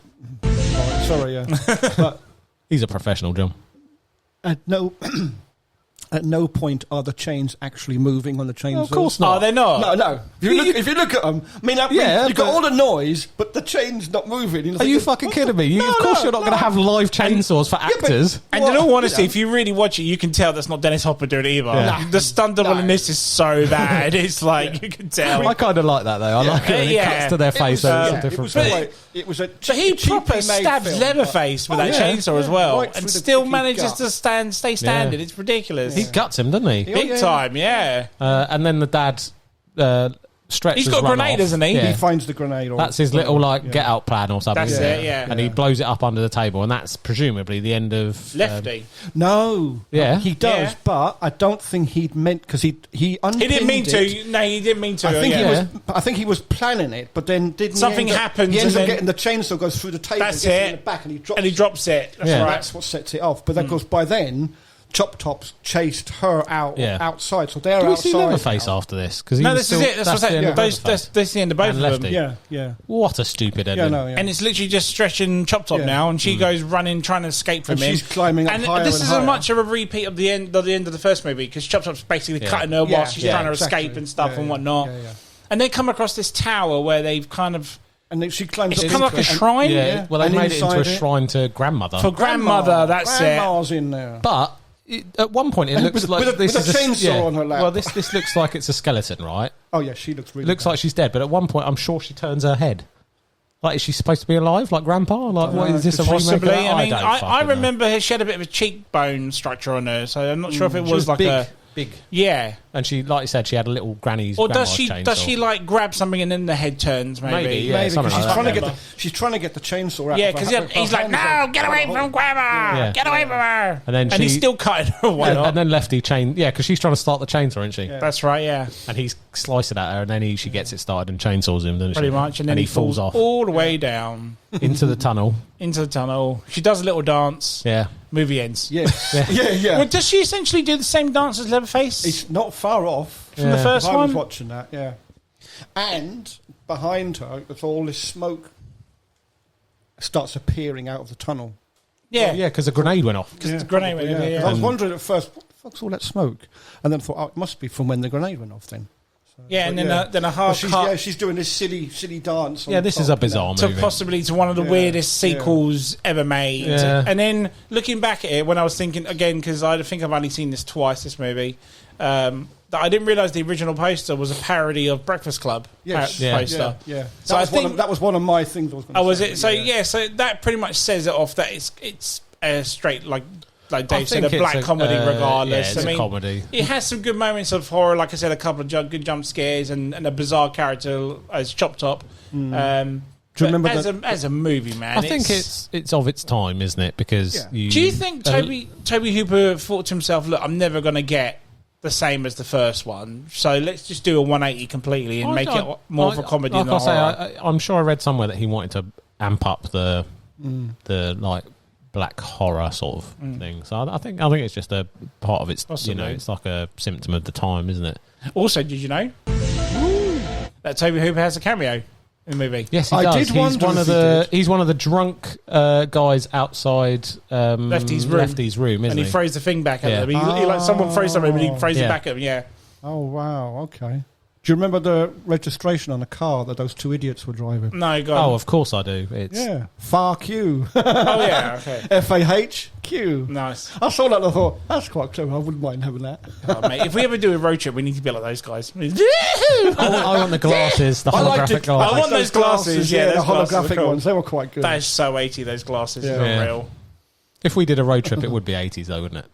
sorry, but he's a professional, John. At no point are the chains actually moving on the chainsaw. Of course not. Are they not? No. If you look at them, I mean, you've got all the noise, but the chain's not moving. Are you fucking kidding me? Of course you're not going to have live chainsaws for actors. And in all honesty, if you really watch it, you can tell that's not Dennis Hopper doing it either. Yeah. The stunt double in this is so bad. It's like, you can tell. I kind of like that, though. I like it when it cuts to their face. It was a so he proper stabs Leatherface with that chainsaw as well, and still manages to stay standing. It's ridiculous. He guts him, doesn't he? Big time, yeah. And then the dad stretches. He's got a grenade, doesn't he? He finds the grenade. That's his little get out plan or something. That's it, yeah. And he blows it up under the table, and that's presumably the end of Lefty. No, he does, but I don't think he'd meant because he unpinned he didn't mean it. to. No, he didn't mean to. I think he was planning it, but then something happens. He ends up getting the chainsaw goes through the table. That's and gets it. in the back, and he drops it. That's right. That's what sets it off. But that goes by then. Chop Tops chased her outside, so they're Do we outside. see Leatherface after this? Because No, this is it. That's what I'm saying. That's the end of both And of them. Lefty. Yeah. What a stupid ending. And it's literally just stretching Chop Top now, and she goes running, trying to escape from And him. she's climbing up and higher this and is higher. as much of a repeat of the end of the first movie, because Chop Top's basically cutting her while she's trying to escape and stuff and whatnot. And they come across this tower where they've kind of... And then she climbs up. It's kind of like a shrine. Yeah. Well, they made it into a shrine to grandmother. For grandmother, that's Grandma's in there. But at one point, it looks like with a chainsaw on her lap. Well, this looks like it's a skeleton, right? Oh yeah, she looks really. Looks bad. like she's dead, but at one point, I'm sure she turns her head. Like, is she supposed to be alive, like Grandpa? Like, what is this? Possibly. A remake of that? I remember she had a bit of a cheekbone structure on her, so I'm not sure if it was like big. Yeah. And she, like you said, she had a little granny's. Or grandma's does she like grab something and then the head turns? Maybe. Yeah, Maybe because like she's trying to get the chainsaw out. Yeah, because he's like, no, get away from Grandma, Yeah. get away from her, And he's still cutting her away. And then Lefty because she's trying to start the chainsaw, isn't she? Yeah. That's right, yeah. And he's slicing at her, and then she gets it started and chainsaws him, doesn't she? Pretty much, and then he falls off all the way down into the tunnel. into the tunnel. She does a little dance. Yeah. Movie ends. Yeah. Well, does she essentially do the same dance as Leatherface? It's not far off from the first I was one. watching that, yeah. And behind her, there's all this smoke starts appearing out of the tunnel. Yeah, Yeah, because the grenade went off. because the grenade went in there. I was wondering at first, what the fuck's all that smoke? And then I thought, oh, it must be from when the grenade went off then. Yeah, and then a Well, hard she's, cut she's doing this silly dance. Yeah, this is a bizarre to movie. possibly to one of the weirdest sequels ever made. Yeah. And then looking back at it, when I was thinking again, because I think I've only seen this twice, this movie, that I didn't realise the original poster was a parody of Breakfast Club poster. Yeah. So I think that was one of my things. I was going to say. was it? So so that pretty much says it off. That it's a straight like Dave said, a black comedy regardless. Yeah, it's a comedy. It has some good moments of horror, like I said, a couple of good jump scares and a bizarre character as Chop Top. Do you remember as a movie, man? I think it's of its time, isn't it? Because do you think Toby Hooper thought to himself, look, I'm never going to get the same as the first one, so let's just do a 180 completely and make it more of a comedy than a horror. I'm sure I read somewhere that he wanted to amp up the like black horror sort of thing. So I think it's just a part of its. Possibly. It's like a symptom of the time, isn't it? Also, did you know that Toby Hooper has a cameo in the movie? Yes, he does. He's one of the drunk guys outside Lefty's room, isn't and he throws the thing back at them. He like someone throws something, and he throws it back at them. Yeah. Oh wow. Okay. Do you remember the registration on the car that those two idiots were driving? No, go on. Oh, of course I do. It's FAQ. Oh yeah, okay. FAHQ. Nice. I saw that and I thought, that's quite clever. I wouldn't mind having that. Oh, mate, if we ever do a road trip, we need to be like those guys. I want the glasses, the holographic glasses. I want those glasses. Yeah, the those glasses holographic are cool. ones. They were quite good. That is so 80, those glasses. Yeah. It's unreal. If we did a road trip, it would be 80s, though, wouldn't it?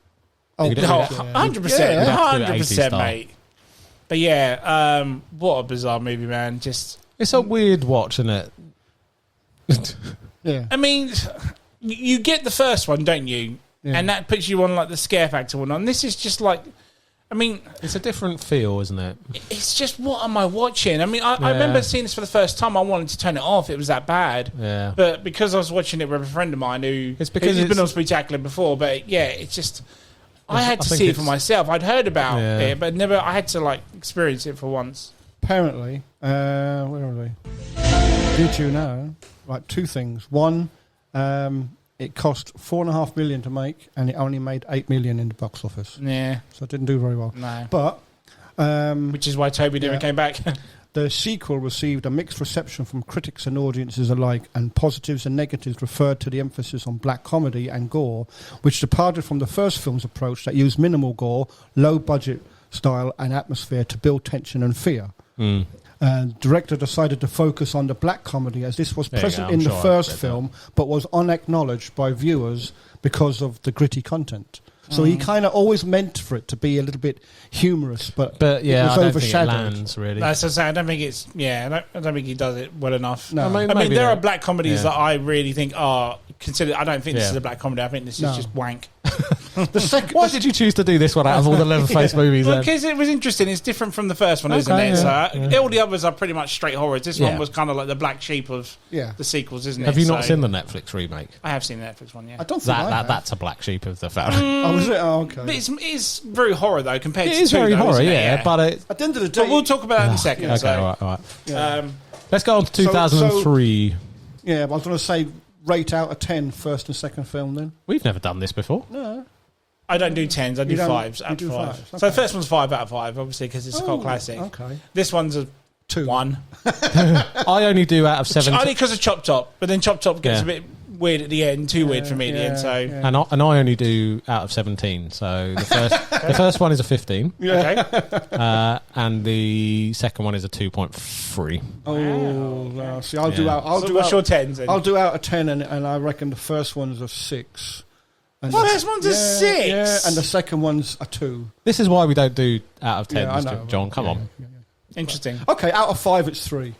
Oh, You could do No, that. 100%. Yeah. 100%, 80s mate. But yeah, what a bizarre movie, man. Just, It's a weird watch, isn't it? Yeah. I mean, you get the first one, don't you? Yeah. And that puts you on like the scare factor one. And this is just like, I mean, It's a different feel, isn't it? it's just, what am I watching? I mean, I remember seeing this for the first time. I wanted to turn it off. It was that bad. Yeah. But because I was watching it with a friend of mine who's been on Spectacular before, but yeah, it's just, I had to see it for myself. I'd heard about it, but never, I had to like experience it for once. Apparently, where are they? Did you know? Right, two things. One, it cost $4.5 million to make, and it only made $8 million in the box office. Yeah. So it didn't do very well. No. But which is why Toby never came back. the sequel received a mixed reception from critics and audiences alike, and positives and negatives referred to the emphasis on black comedy and gore, which departed from the first film's approach that used minimal gore, low budget style and atmosphere to build tension and fear. And director decided to focus on the black comedy, as this was present in the first film but was unacknowledged by viewers because of the gritty content. So he kind of always meant for it to be a little bit humorous, but yeah, it was I don't overshadowed. think it lands, really. That's what I'm saying. I don't think it's, I don't think he does it well enough. No. I mean, there are black comedies Yeah. that I really think are considered. I don't think this is a black comedy. I think this is just wank. Why did you choose to do this one out of all the Leatherface movies? Well, Then? because it was interesting. It's different from the first one, isn't it? Yeah. So all the others are pretty much straight horrors. This Yeah. one was kind of like the black sheep of the sequels, isn't it? Have you not seen the Netflix remake? I have seen the Netflix one. Yeah, I don't think I have. That's a black sheep of the family. Oh, is it? Oh, okay. But it's very horror though compared It to is two, very though, horror, isn't it? yeah, but it. At the end of the day, But we'll talk about that in a second. Okay, so, all right. yeah. Let's go on to 2003. Yeah, but I was going to say rate out of 10 first and second film then. We've never done this before. No. I don't do 10s. I do 5s out of 5. fives, okay. So the first one's 5 out of 5, obviously, because it's a cult classic. Okay. This one's a 2. 1. I only do out of 7. Only because of Chop Top, but then Chop Top gets a bit weird at the end, too weird for me at the end. So And I only do out of 17. So the first one is a 15. okay. And the second one is a 2.3. Oh, no. See, I'll do Yeah. out. What's your 10s then? I'll do out of 10, and I reckon the first one's a 6. And the first one's a 6? Yeah, and the second one's a 2. This is why we don't do out of 10, Yeah, I know. John. Come on. Interesting. Okay, out of 5, it's 3.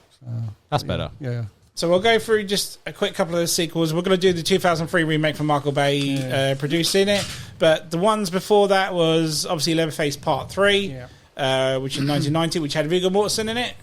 That's better. Yeah. So we'll go through just a quick couple of the sequels. We're going to do the 2003 remake from Michael Bay producing it. But the ones before that was obviously Leatherface Part 3, which in 1990, which had Viggo Mortensen in it.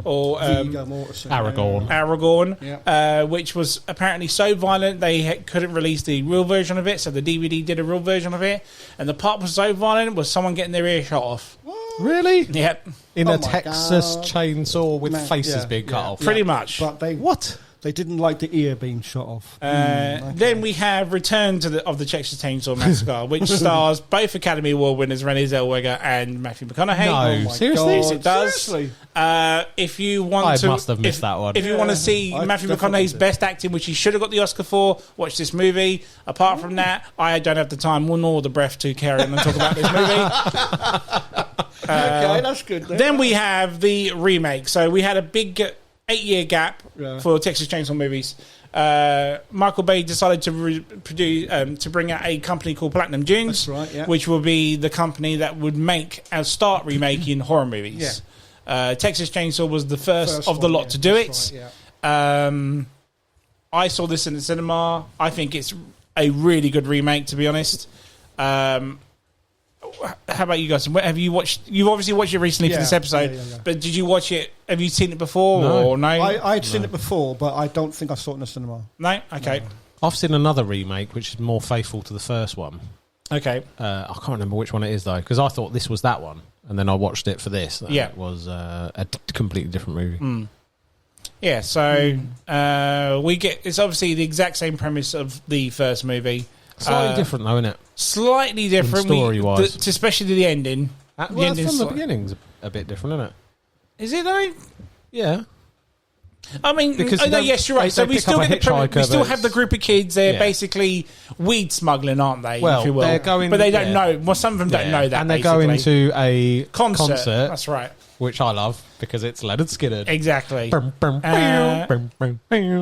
Or Viggo Mortensen. Aragorn, which was apparently so violent they couldn't release the real version of it, so the DVD did a real version of it. And the part was so violent was someone getting their ear shot off. Really? Yep. In Oh a my Texas God. chainsaw with Man, faces being cut off. Pretty much. But they didn't like the ear being shot off. Then we have Return to the Texas Chainsaw Massacre, which stars both Academy Award winners Renée Zellweger and Matthew McConaughey. No, seriously? Yes, it does. Seriously? If you want I to, must have missed that one. If you want to see I Matthew definitely McConaughey's did. best acting, which he should have got the Oscar for, watch this movie. Apart from that, I don't have the time nor the breath to carry on and talk about this movie. Okay, that's good. Then we have the remake. So we had a big 8-year gap for Texas Chainsaw movies. Michael Bay decided to bring out a company called Platinum Dunes, which will be the company that would start remaking horror movies. Texas Chainsaw was the first of the lot to do it. I saw this in the cinema. I think it's a really good remake, to be honest. How about you guys? Have you watched? You've obviously watched it recently for this episode, but did you watch it? Have you seen it before or no? I'd seen it before, but I don't think I saw it in the cinema. No? Okay. No. I've seen another remake which is more faithful to the first one. Okay. I can't remember which one it is though, because I thought this was that one, and then I watched it for this. It was a completely different movie. Yeah. So we get. It's obviously the exact same premise of the first movie. Slightly different though, isn't it? Slightly different, story-wise. Especially the ending. From the beginning's a bit different, isn't it? Is it though? Yeah. I mean, because yes, you're right. So we still get we still have the group of kids. They're basically weed smuggling, aren't they? Well, if you will. they're going, but they don't know. Well, some of them don't know that, and they're basically. going to a concert. That's right. Which I love because it's Leonard Skinner. Exactly. And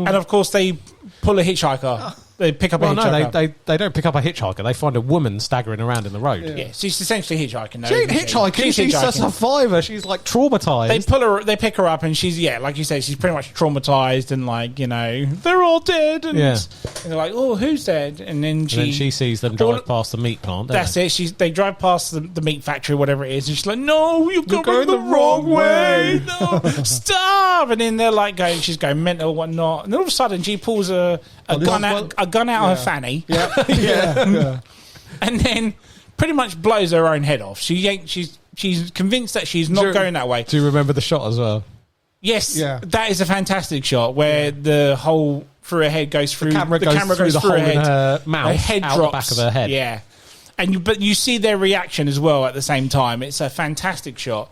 of course, they pull a hitchhiker. They pick up a hitchhiker. No, they don't pick up a hitchhiker. They find a woman staggering around in the road. Yeah, she's essentially hitchhiking. She ain't hitchhiking. She's a survivor. She's like traumatized. They pull her. They pick her up, and she's like you say, she's pretty much traumatized, and they're all dead. And, and they're like, oh, who's dead? And then she sees them drive past the meat plant. That's it. They drive past the meat factory, whatever it is, and she's like, no, you're going the wrong way. No, stop! And then they're like she's going mental, whatnot. And then all of a sudden, she pulls a gun out of her fanny. And then pretty much blows her own head off. She's convinced that she's not going that way. Do you remember the shot as well? Yes, that is a fantastic shot where the hole through her head goes through. The camera goes through her her head. In her mouth, her head out drops. the back of her head. Yeah, but you see their reaction as well at the same time. It's a fantastic shot.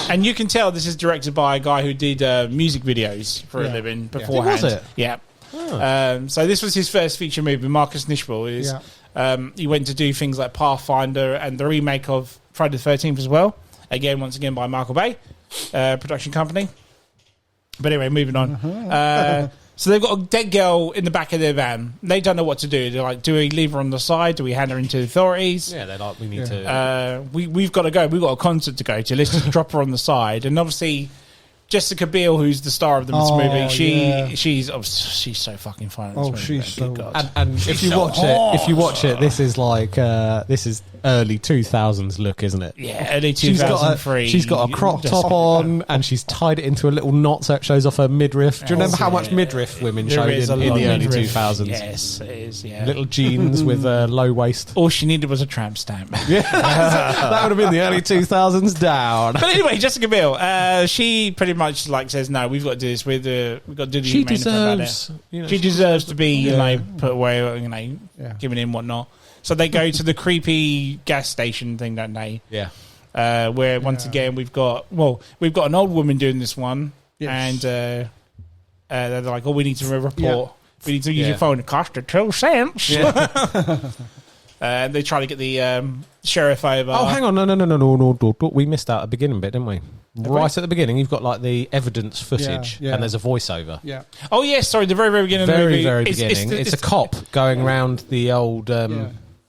And you can tell this is directed by a guy who did music videos for a living beforehand. Was it? Yeah. Oh. So this was his first feature movie. Marcus Nispel he went to do things like Pathfinder and the remake of Friday the 13th as well. Once again by Michael Bay production company. But anyway, moving on. So they've got a dead girl in the back of their van. They don't know what to do. They're like, do we leave her on the side? Do we hand her into the authorities? Yeah, they're like, we need to... We've got to go. We've got a concert to go to. Let's just drop her on the side. And obviously, Jessica Biel, who's the star of this movie, yeah. she's so fucking fine. In this movie, she's so God. And if you watch it, this is like this is early 2000s look, isn't it? Yeah, early 2003. She's got a crop top on, and she's tied it into a little knot so it shows off her midriff. Do you remember how much midriff women showed in the early 2000s? Yes, it is. Yeah, little jeans with a low waist. All she needed was a tramp stamp. Yeah, that would have been the early 2000s down. But anyway, Jessica Biel, she pretty much like says, "No, we've got to do this. We've got to do the." She deserves. She deserves to be, put away, given in whatnot. So they go to the creepy gas station thing, don't they? Yeah. Where once again we've got an old woman doing this one, and they're like, "Oh, we need to report. Yeah. We need to use your phone. It cost 2 cents." Yeah. They try to get the sheriff over. Oh, hang on, no. We missed out a beginning bit, didn't we? Right at the beginning, you've got like the evidence footage, and there's a voiceover. Yeah. Oh yes, sorry, the very beginning of the movie. Very beginning. It's a cop going around the old.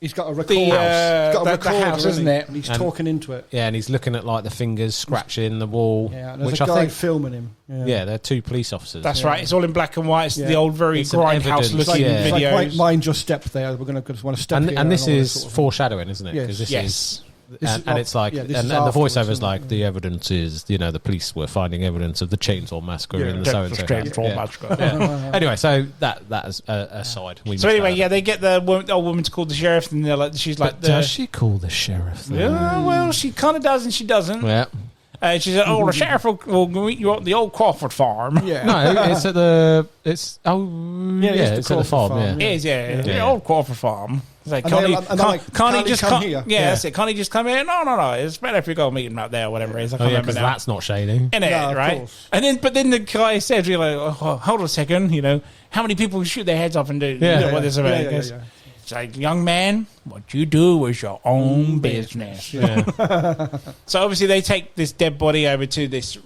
He's got a record house. He's got a recorder, house, isn't it? And he's talking into it. Yeah, and he's looking at like the fingers scratching the wall. Yeah, and there's a guy filming him. Yeah, they're 2 police officers. That's right. It's all in black and white. It's the old, very grindhouse-looking videos. It's like Mind Your Step there. We're going to want to step here. And this is foreshadowing, isn't it? Yes. This is, and it's like, and the voiceover's like, the evidence is, the police were finding evidence of the Chainsaw Massacre in the so-and-so. Anyway, so that is aside. So anyway, they get the old woman to call the sheriff, and they're like, she's like, does she call the sheriff? Yeah, well, she kind of does and she doesn't. Yeah. She said, "Oh, the sheriff will meet you at the old Crawford farm." Yeah. No, it's at the. It's at the farm. Yeah. It is. Yeah. The old Crawford farm. It's like, can't he just come here? Yeah, that's it. Can't he just come here? No. It's better if we go meet him out there, or whatever it is. I can't remember now. That's not shady, isn't it? Right. But then the guy said, "You're like, oh, hold on a second. How many people shoot their heads off and do what this about?" It's like, young man, what you do is your own business. Yeah. So obviously they take this dead body over to this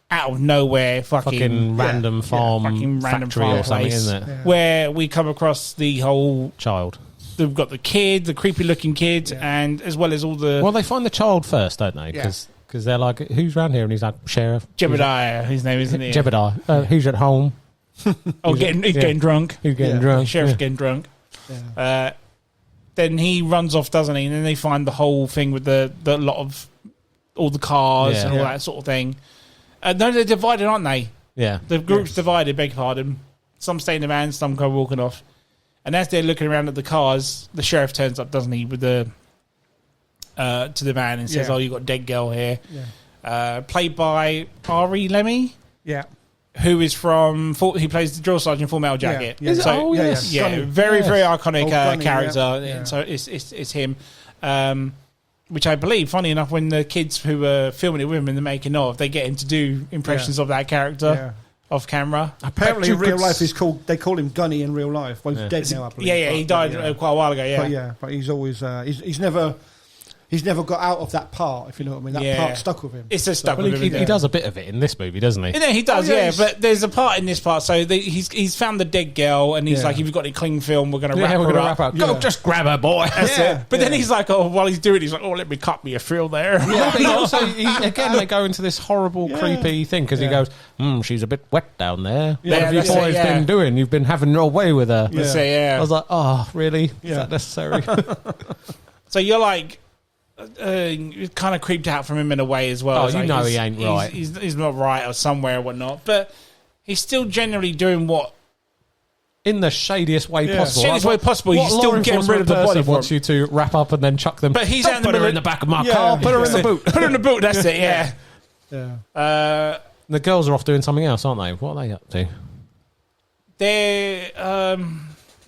out of nowhere fucking random farm, fucking random factory farm or something, place, isn't it? where we come across the whole child. They've got the kid, the creepy looking kid, and as well as all the. Well, they find the child first, don't they? Because they're like, "Who's around here?" And he's like, "Sheriff Jebediah." His name, isn't it? Jebediah. Who's at home? He's getting drunk. He's getting drunk. Sheriff's getting drunk. Yeah. Then he runs off, doesn't he? And then they find the whole thing with the lot of all the cars and all that sort of thing. No, they're divided, aren't they? Yeah. The group's divided, beg your pardon. Some stay in the van, some go walking off. And as they're looking around at the cars, the sheriff turns up, doesn't he, with the to the van and says, "Oh, you got a dead girl here." Yeah. Played by Ari Lemmy. Yeah. Who is he plays the drill sergeant in Full Metal Jacket. Yeah. So, very iconic character. Yeah. So it's him. Which I believe, funny enough, when the kids who were filming it with him in the making of, they get him to do impressions of that character off camera. Apparently, in real life, they call him Gunny in real life. Well, he's dead now, I believe. Yeah, he died quite a while ago. Yeah, but he's always he's never got out of that part, if you know what I mean. That part stuck with him. It's just stuck with him. He does a bit of it in this movie, doesn't he? Yeah, he does, but there's a part in this part. So he's found the dead girl, and he's like, "If you've got any cling film, we're going to wrap her up. Go, just grab her, boy." That's it. But then he's like, while he's doing it, he's like, let me cut me a frill there. Yeah, but also, again, they go into this horrible, creepy thing, because he goes, "She's a bit wet down there. What have you boys been doing? You've been having your way with her." I was like, "Oh, really? Is that necessary?" So you're like... kind of creeped out from him in a way as well. Oh, he ain't right. He's not right or somewhere or whatnot, but he's still generally doing what in the shadiest way possible. Shadiest way possible. He's still getting rid of the body. Wants you to wrap up and then chuck them. But he's out in the middle in the back of my car. Put her in the boot. Put her in the boot. That's it. Yeah. The girls are off doing something else, aren't they? What are they up to?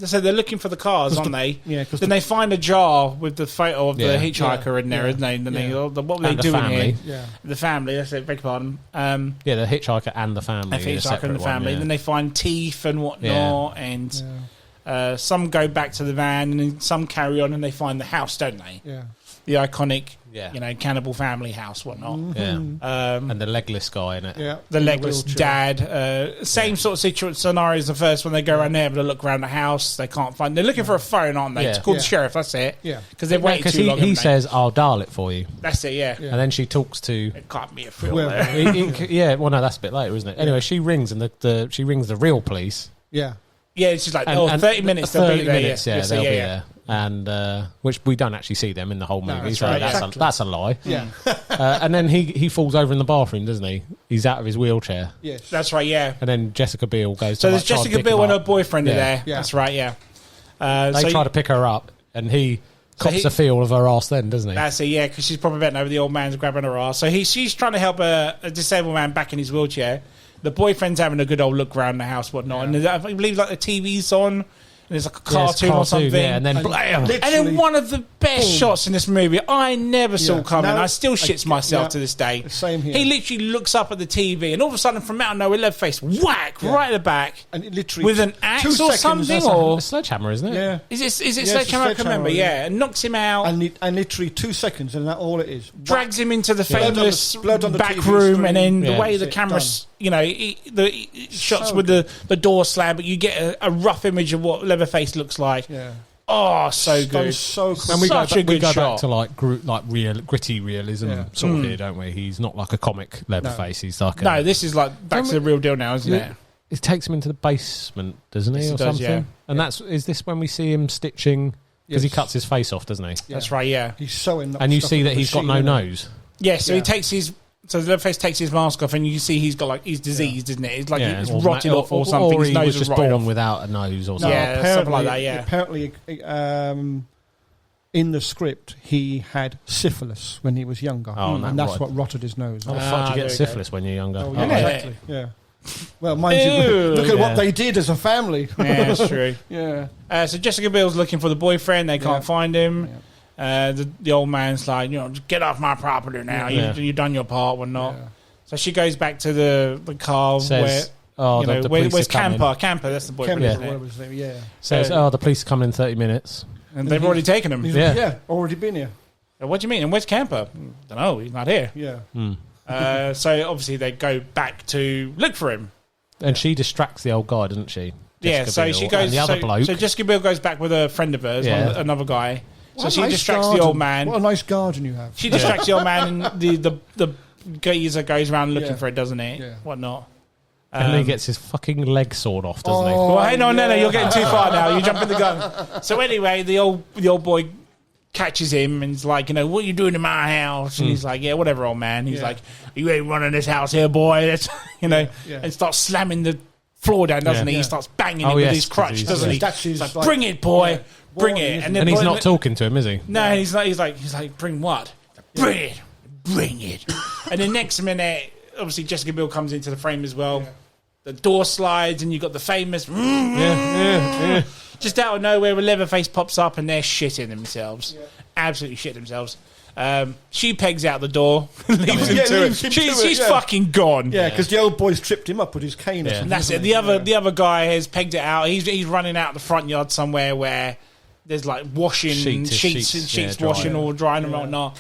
They're looking for the cars, aren't they? Yeah. Then they find a jar with the photo of the hitchhiker in there, isn't they? And then what are they doing here? Yeah. The family, that's it, beg your pardon. The hitchhiker and the family. The hitchhiker and the family. Then they find teeth and whatnot, and Some go back to the van, and then some carry on, and they find the house, don't they? Yeah. The iconic, cannibal family house, whatnot. Yeah. And the legless guy in it. Yeah. The legless dad. Same sort of scenario as the first one. They go around there, but they look around the house. They can't find. They're looking for a phone, aren't they? Yeah. To call the sheriff. That's it. Yeah. Because they've waited too long. He says, "I'll dial it for you." That's it. Yeah. And then she talks to. It can't be a film. Well, well, no, that's a bit later, isn't it? Anyway, she rings and she rings the real police. Yeah. Yeah, it's just like 30 minutes. 30 minutes. They'll be there. And which we don't actually see them in the whole movie, that's so right, that's a lie. Yeah. And then he falls over in the bathroom, doesn't he? He's out of his wheelchair. Yes, that's right. Yeah. And then Jessica Biel goes. So there's Jessica Biel and her boyfriend are there. Yeah. That's right. Yeah. They try to pick her up, and he cops a feel of her ass. Then doesn't he? That's it. Yeah, because she's probably bent over. The old man's grabbing her ass. So she's trying to help a disabled man back in his wheelchair. The boyfriend's having a good old look around the house, whatnot, and I believe like the TV's on. And there's like a cartoon or something. Yeah, and then blam. And then one of the best shots in this movie I never saw coming. I still shits myself to this day. Same here. He literally looks up at the TV and all of a sudden from out of nowhere, Leatherface, whack, right at the back. And it literally with an axe or something. Or a sledgehammer, isn't it? Yeah. Is it sledgehammer? I can remember, and knocks him out. And literally 2 seconds, and that's all it is. Drags him into the famous blood on the back TV room, screen. and then the way the camera's, the shots so with the door slam, but you get a rough image of what Leatherface looks like. Yeah. Oh, so good. So cool. And we Such go a good back shot. to like gritty realism sort of here, don't we? He's not like a comic Leatherface. He's like this is like back to the real deal now, isn't it? It takes him into the basement, doesn't he, Yes, or it does, something? yeah. And is this when we see him stitching? Because he cuts his face off, doesn't he? Yeah. That's right. Yeah. He's sewing. And you see that he's got no nose. Yeah. So he takes his. So Leatherface takes his mask off, and you see he's got like he's diseased, isn't it? It's like it's rotted off or something. Or his he nose was is just rotted born off. without a nose or something. Yeah, something like that. Yeah. Apparently, in the script, he had syphilis when he was younger, and that's what rotted his nose. How the fuck do you get syphilis when you're younger? Oh, yeah, exactly. Yeah. Well, mind you, look at what they did as a family. Yeah, that's true. Yeah. So Jessica Biel's looking for the boyfriend. They can't find him. Yeah. The old man's like, just get off my property now. You've done your part, or not. Yeah. So she goes back to the car Says, where's Camper? Camper, that's the boyfriend. Says, the police are coming in 30 minutes. And they've already taken him. Already been here. What do you mean? And where's Camper? Don't know. He's not here. Yeah. So obviously they go back to look for him. And she distracts the old guy, doesn't she? Jessica Biel. She goes. And the other bloke. So Jessica Biel goes back with a friend of hers, another guy. What so she distracts the old man. What a nice garden you have. She distracts the old man, and the geezer goes around looking for it, doesn't it? Yeah. Whatnot. And he gets his fucking leg sawed off, doesn't he? Well, hey, no, you're getting too far now. You're jumping the gun. So anyway, the old boy catches him and is like, what are you doing in my house? And he's like, yeah, whatever, old man. He's like, you ain't running this house here, boy. That's, and starts slamming the floor down, doesn't he? He starts banging it with his crutch, doesn't he? He's like, bring it, boy. Yeah. Bring it. And he's not talking to him, is he? No, he's like, bring what? Bring it. Bring it. And the next minute, obviously Jessica Biel comes into the frame as well. Yeah. The door slides and you've got the famous just out of nowhere where Leatherface pops up and they're shitting themselves. Yeah. Absolutely shit themselves. She pegs out the door and leaves him to it. She's fucking gone. Yeah, because the old boy's tripped him up with his cane. Yeah. And that's it. The other guy has pegged it out. He's running out the front yard somewhere where there's like washing sheets washing or drying and whatnot.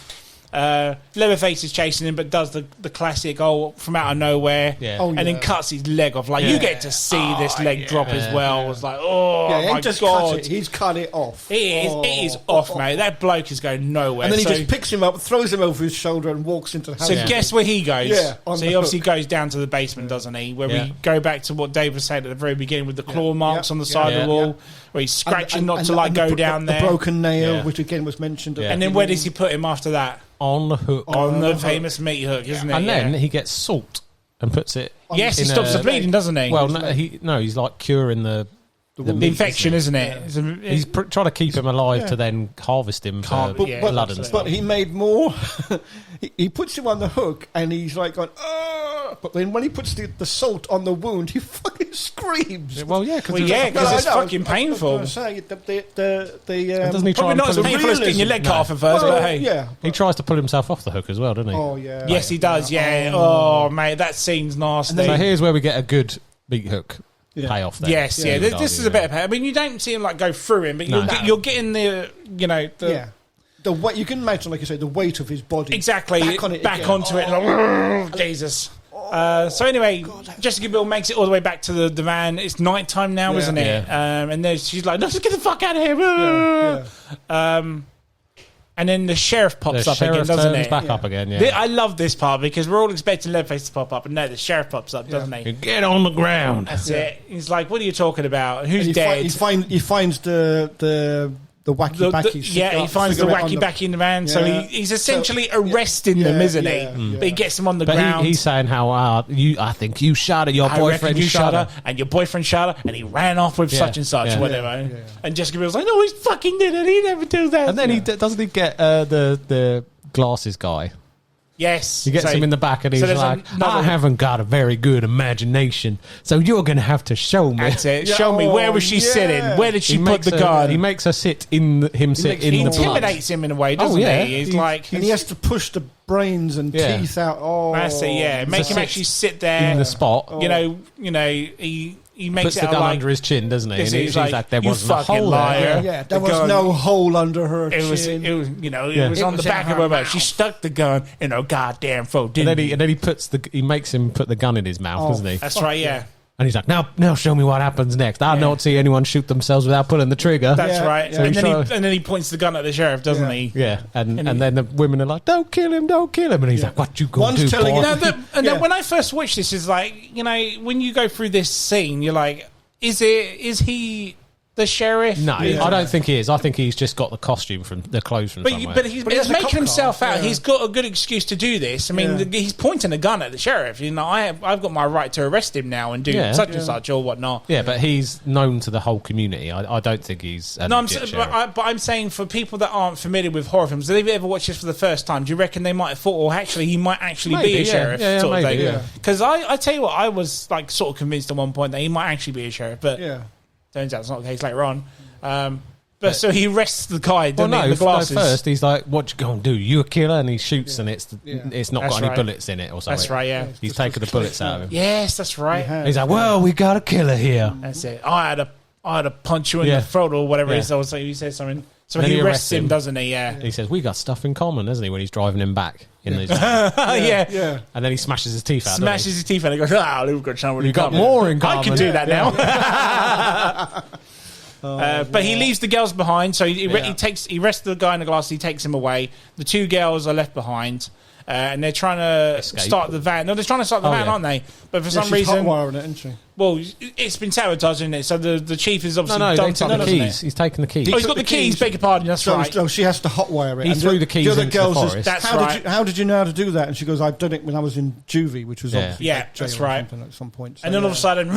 Leatherface is chasing him, but does the classic from out of nowhere, and then cuts his leg off. Like you get to see this leg drop as well. It's like, my god, he's cut it off. It is off, mate. That bloke is going nowhere. And then he just picks him up, throws him over his shoulder, and walks into the house. So guess where he goes? Yeah, so he obviously goes down to the basement, doesn't he? Where we go back to what Dave was saying at the very beginning with the claw marks on the side of the wall, where he's scratching not to go down there. The broken nail, which again was mentioned. And then where does he put him after that? On the hook. On the famous meat hook, isn't it? And then he gets salt and puts it... Yes, he stops the bleeding, doesn't he? Well, he's like curing the infection, isn't it? He's trying to keep him alive to then harvest him for blood and stuff. But he made more... he puts him on the hook and he's like going... But then when he puts the salt on the wound, he fucking screams. Well, yeah, because it's fucking painful. Doesn't he try probably not as painful as getting your leg cut off at first, but hey. Yeah. He tries to pull himself off the hook as well, doesn't he? Oh, yeah. Yes, he does, yeah. Oh, mate, that scene's nasty. So here's where we get a good meat hook. payoff there. Yes, yeah. This is a better pay. I mean, you don't see him like go through him, but you're getting the, the weight. You can imagine, like you say, the weight of his body. Exactly. Back onto it. Like, Jesus. So anyway, Jessica Biel makes it all the way back to the van. It's night time now, isn't it? Yeah. And then she's like, "No, just get the fuck out of here!" And then the sheriff pops up again, doesn't it? Back up again. Yeah. I love this part because we're all expecting Leatherface to pop up, and no, the sheriff pops up, doesn't he? Get on the ground. That's it. He's like, "What are you talking about? Who's dead?" He finds the wacky backy. He finds the wacky backy in the van. So he's essentially arresting them, isn't he? But he gets them on the ground. He's saying how I think you shot her, your boyfriend shot her, and your boyfriend shot her, and he ran off with such and such, whatever. And Jessica Biel's like, "No, he fucking didn't. He never do that." And then doesn't he get the glasses guy? Yes. He gets him in the back and he's like, I haven't got a very good imagination, so you're going to have to show me. That's it. Show me. Where was she sitting? Where did she put the gun? He makes her sit in the blood. He intimidates him in a way, doesn't he? He's like... And he has to push the brains and teeth out. Oh, that's it, yeah. Make him actually sit there. In the spot. You know, he makes puts the gun under his chin, doesn't he? And he's like, there wasn't a hole there. Yeah, there was no hole under her chin. It was on the back of her mouth. She stuck the gun in her goddamn throat, didn't he? And then he makes him put the gun in his mouth, doesn't he? That's right, yeah. And he's like, now show me what happens next. I don't see anyone shoot themselves without pulling the trigger. That's right. So and then he points the gun at the sheriff, doesn't he? Yeah. And then the women are like, don't kill him. And he's like, what you gonna do, boy? Then when I first watched this, it's like, when you go through this scene, you're like, is he the sheriff? No, I don't think he is. I think he's just got the costume from the clothes from somewhere. But he's making himself out. He's got a good excuse to do this. I mean, he's pointing a gun at the sheriff. I've got my right to arrest him now and do such and such or whatnot. Yeah, but he's known to the whole community. I don't think he's. But I'm saying for people that aren't familiar with horror films, if they ever watch this for the first time, do you reckon they might have thought, or actually he might actually be a sheriff? Because I tell you what, I was like sort of convinced at one point that he might actually be a sheriff, but. Turns out it's not the case later on. But so he arrests the guy, doesn't he? The glasses. First he's like, what you going to do? You a killer? And he shoots and it's not got any bullets in it or something. That's right, yeah. He's taken the bullets out of him. Yes, that's right. He's like, well, we got a killer here. That's it. I had to punch you in the throat or whatever it is. So he says something. So he arrests him, doesn't he? Yeah. He says, we got stuff in common, doesn't he, when he's driving him back in these yeah. And then he smashes his teeth out. Smashes his teeth out and goes, we've got something in common. Got more in common. I can do that now. But he leaves the girls behind, so he arrests the guy in the glass. He takes him away. The two girls are left behind, and they're trying to start the van. No, they're trying to start the van, aren't they? But for some reason, hotwiring it, isn't she? Well, it's been sabotaged, isn't it? So the chief is obviously dumped the keys. He's taken the keys. He's got the keys. Beg your pardon. That's right. So she has to hotwire it. He threw the keys into the forest. That's right. How did you know how to do that? And she goes, I've done it when I was in juvie, which was obviously that's right. At some point. So, and then all of a sudden,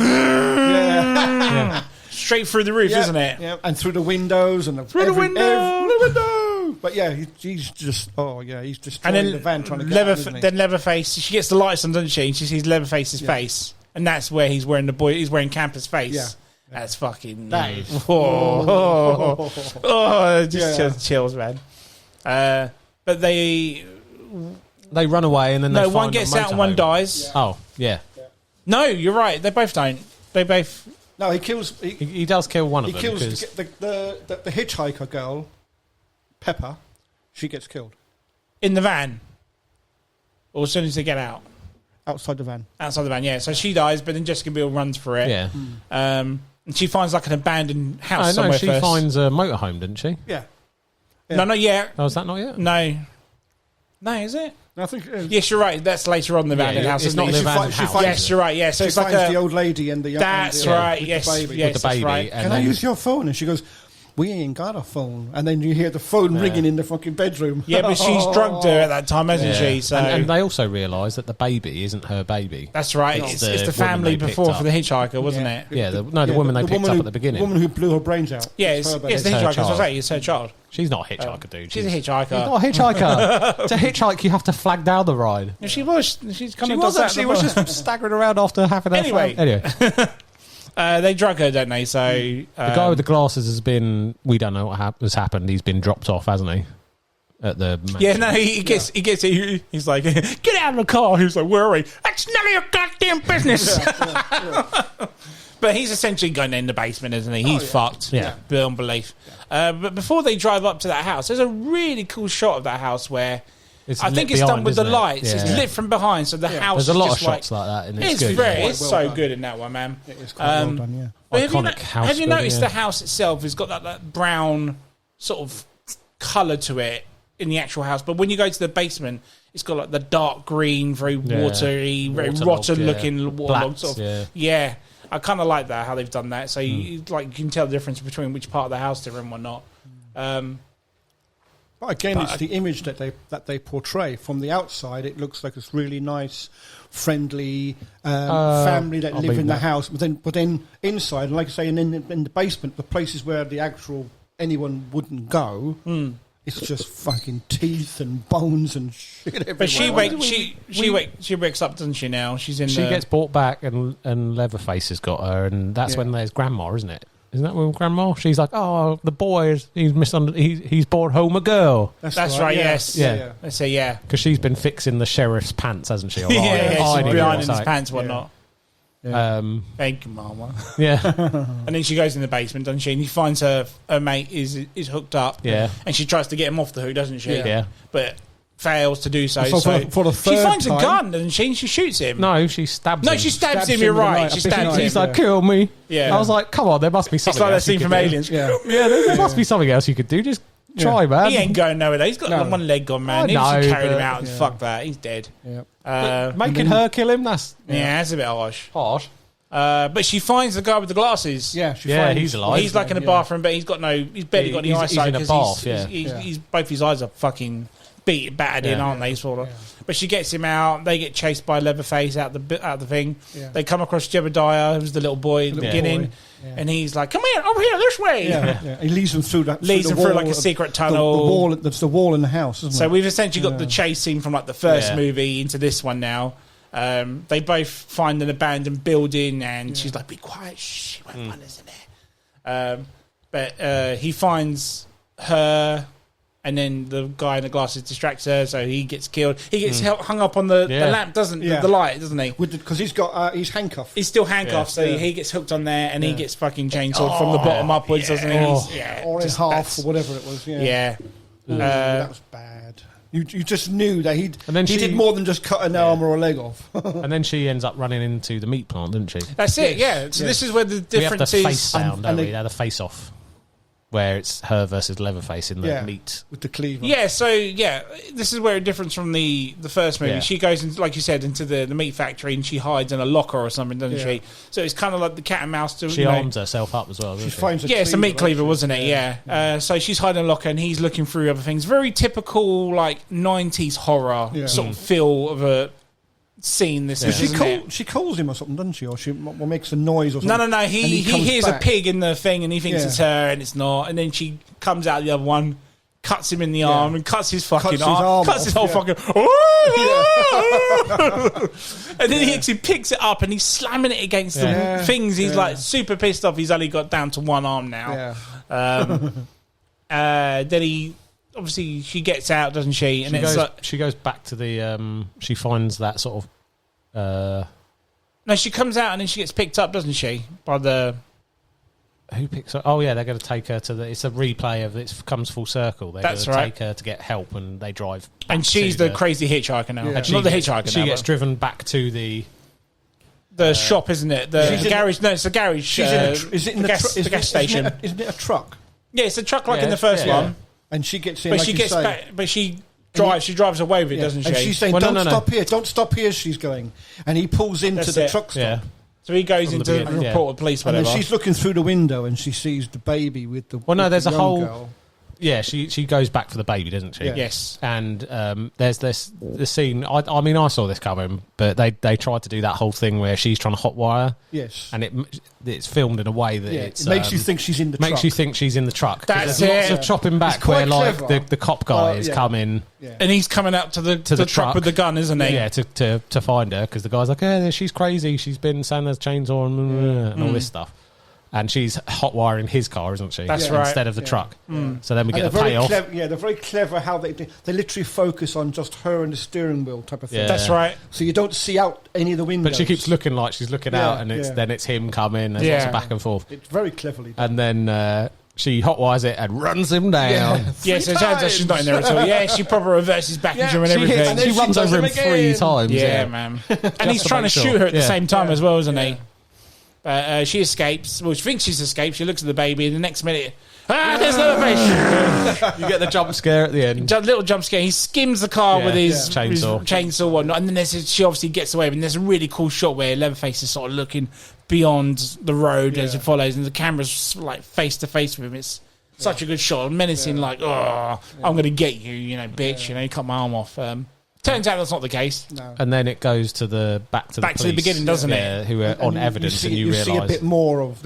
straight through the roof, isn't it? Yeah, and through the windows and through the window. But yeah, he's just he's destroying the van trying to get out, then Leatherface, she gets the lights on, doesn't she? And she sees Leatherface's face, and that's where he's wearing Campus face. Yeah. That's fucking. That is. Just chills, man. But they run away, and then one gets out and one dies. Yeah. Oh yeah. No, you're right. They both don't. They both. No, he kills. He does kill one of them. He kills the hitchhiker girl, Pepper. She gets killed in the van, or as soon as they get out. Outside the van. Outside the van, yeah. So she dies, but then Jessica Biel runs for it. Yeah. And she finds like an abandoned house somewhere. No, she finds a motorhome, didn't she? Yeah. No, not yet. Oh, is that not yet? No. No, is it? I think it is. Yes, you're right. That's later on the abandoned house. It's not the abandoned house. Yes, you're right. Yeah, so it's like the old lady and the young. That's right. Yes, with the baby. Yes, that's right. Can I use your phone? And she goes, we ain't got a phone. And then you hear the phone ringing in the fucking bedroom. Yeah, but she's drugged her at that time, hasn't she? So and they also realise that the baby isn't her baby. That's right. It's the family before for the hitchhiker, wasn't it? Yeah, the woman they picked up at the beginning. The woman who blew her brains out. Yeah, it's the hitchhiker. It's her child. She's not a hitchhiker, dude. She's a hitchhiker. She's not a hitchhiker. To hitchhike, you have to flag down the ride. Yeah, she was. She was just staggering around after half an hour. Anyway. They drug her, don't they? So the guy with the glasses has been. We don't know what has happened. He's been dropped off, hasn't he? At the mansion. Yeah, no, he gets. He's like, get out of the car. He's like, where are we? That's none of your goddamn business. But he's essentially going in the basement, isn't he? He's fucked. Yeah. Beyond belief. But before they drive up to that house, there's a really cool shot of that house where I think it's done with the lights. It's lit from behind, so the house. There's a lot is of just shots like that, and it's good. very, Quite it's well so done. good in that one, man. It is quite well done, yeah. But Iconic house have you building, noticed yeah. the house itself has got that brown sort of colour to it in the actual house, but when you go to the basement, it's got like the dark green, very watery, very rotten looking waterlogged sort of. Yeah. I kind of like that how they've done that. So you can tell the difference between which part of the house they're in or not. But again, it's the image that they portray from the outside. It looks like this really nice, friendly family that live in the house. But then inside, like I say, in the basement, the places where the actual anyone wouldn't go. It's just fucking teeth and bones and shit everywhere. But she wakes up, doesn't she? Now she gets brought back, and Leatherface has got her, and that's when there's Grandma, isn't it? Isn't that when Grandma? She's like, "Oh, the boy he's brought home a girl." That's right. Yes. Yeah. Let's say yeah. Because she's been fixing the sheriff's pants, hasn't she? She's behind in his pants, whatnot. Yeah. Thank you, Mama. Yeah. And then she goes in the basement, doesn't she? And he finds her mate is hooked up. Yeah. And she tries to get him off the hook, doesn't she? Yeah. But fails to do so. For the third she finds time, a gun, doesn't she? And she shoots him. No, she stabs him. No, she stabs him. You're right. She stabs him. He's like, "Kill me." Yeah. I was like, "Come on, there must be something." It's like that else you scene could from do." Aliens. Yeah. There must be something else you could do. Just try, man. He ain't going nowhere. He's got one leg gone, man. He know, just carried him out. yeah. Fuck that. He's dead. Yeah. Making her kill him, that's That's a bit harsh. harsh. But she finds the guy with the glasses. Yeah, he's alive. He's like in a bathroom, but he's barely got any eyesight he's in a bath, he's both his eyes are fucking battered in, aren't they? Sort of. Yeah. But she gets him out. They get chased by Leatherface out the thing. Yeah. They come across Jebediah, who's the little boy at the beginning, and he's like, "Come here, over here, this way." Yeah. He leads them through that. Leads them through like a secret tunnel. That's the wall in the house, isn't So it? we've essentially got the chase scene from like the first movie into this one now. They both find an abandoned building, and she's like, "Be quiet, shh, she won't find us in there." But he finds her, and then the guy in the glasses distracts her, so he gets killed. He gets hung up on the lamp, the light, doesn't he? Because he's handcuffed. He's still handcuffed, so he gets hooked on there, and he gets fucking chainsawed from the bottom upwards, doesn't he? Or in half, or whatever it was. Yeah. That was bad. You just knew that he did more than just cut an arm or a leg off. And then she ends up running into the meat plant, doesn't she? That's it, yeah. So this is where the difference we have the is. face down, don't we? They have the face off, where it's her versus Leatherface in the meat. With the cleaver. Yeah, so, this is where it differs from the first movie. Yeah. She goes, into, like you said, into the meat factory, and she hides in a locker or something, doesn't she? So it's kind of like the cat and mouse. She arms herself up as well, doesn't she? Finds it's a meat cleaver, wasn't it? Yeah. So she's hiding in a locker, and he's looking through other things. Very typical, like, 90s horror sort of feel of a scene. This is, she calls him or something, doesn't she? Or she makes a noise or something. No. He hears a pig in the thing, and he thinks it's her, and it's not. And then she comes out the other one, cuts him in the arm, and cuts his fucking arm, cuts his whole fucking. And then he actually picks it up, and he's slamming it against the things. He's like super pissed off. He's only got down to one arm now. Then he. Obviously, she gets out, doesn't she? And she goes back to the. She finds that sort of. No, she comes out and then she gets picked up, doesn't she? By the. Who picks her? Oh yeah, they're going to take her to the. It's a replay of it. Comes full circle. They're going to take her to get help, and they drive. And she's the crazy hitchhiker now. Yeah. Not the hitchhiker. She gets driven back to the shop, isn't it? The garage. No, it's a garage. She's in the gas station. Isn't it a truck? Yeah, it's a truck like in the first one. And she gets in, but like she gets back. But she drives away with it, doesn't she? And she's saying, "Don't stop here! Don't stop here!" She's going, and he pulls into the truck stop. Yeah. So he goes into report the police, whatever. And then she's looking through the window, and she sees the baby with the. Well, no, there's a whole. Girl. Yeah, she goes back for the baby, doesn't she? Yeah. Yes. And there's the scene. I mean, I saw this coming, but they tried to do that whole thing where she's trying to hotwire. Yes. And it's filmed in a way that it makes you think she's in the truck. Makes you think she's in the truck. That's there's lots of chopping back where like the cop guy is coming. Yeah. And he's coming up to the truck with the gun, isn't he? Yeah, to find her, because the guy's like, she's crazy. She's been saying there's chainsaw and all this stuff. And she's hot wiring his car, isn't she? That's right. Instead of the truck. So then we get the payoff. They're very clever how they literally focus on just her and the steering wheel type of thing. Yeah. That's right. So you don't see out any of the windows. But she keeps looking like she's looking out, and then it's him coming. There's lots of back and forth. It's very cleverly done. And then she hot wires it and runs him down. Yeah, so it turns out she's not in there at all. Yeah, she proper reverses back into him and everything. And she runs over him 3 times. Yeah, man. And he's trying to shoot her at the same time as well, isn't he? She escapes. Well, she thinks she's escaped. She looks at the baby, and the next minute, there's Leatherface. You get the jump scare at the end. Little jump scare. He skims the car with his chainsaw, whatnot, and then she obviously gets away. And there's a really cool shot where Leatherface is sort of looking beyond the road as it follows, and the camera's like face to face with him. It's such a good shot, menacing, like, I'm going to get you, bitch. You cut my arm off. Turns out that's not the case. No. And then it goes to the back to the beginning, doesn't it? Who are on evidence, and you realise see a bit more of.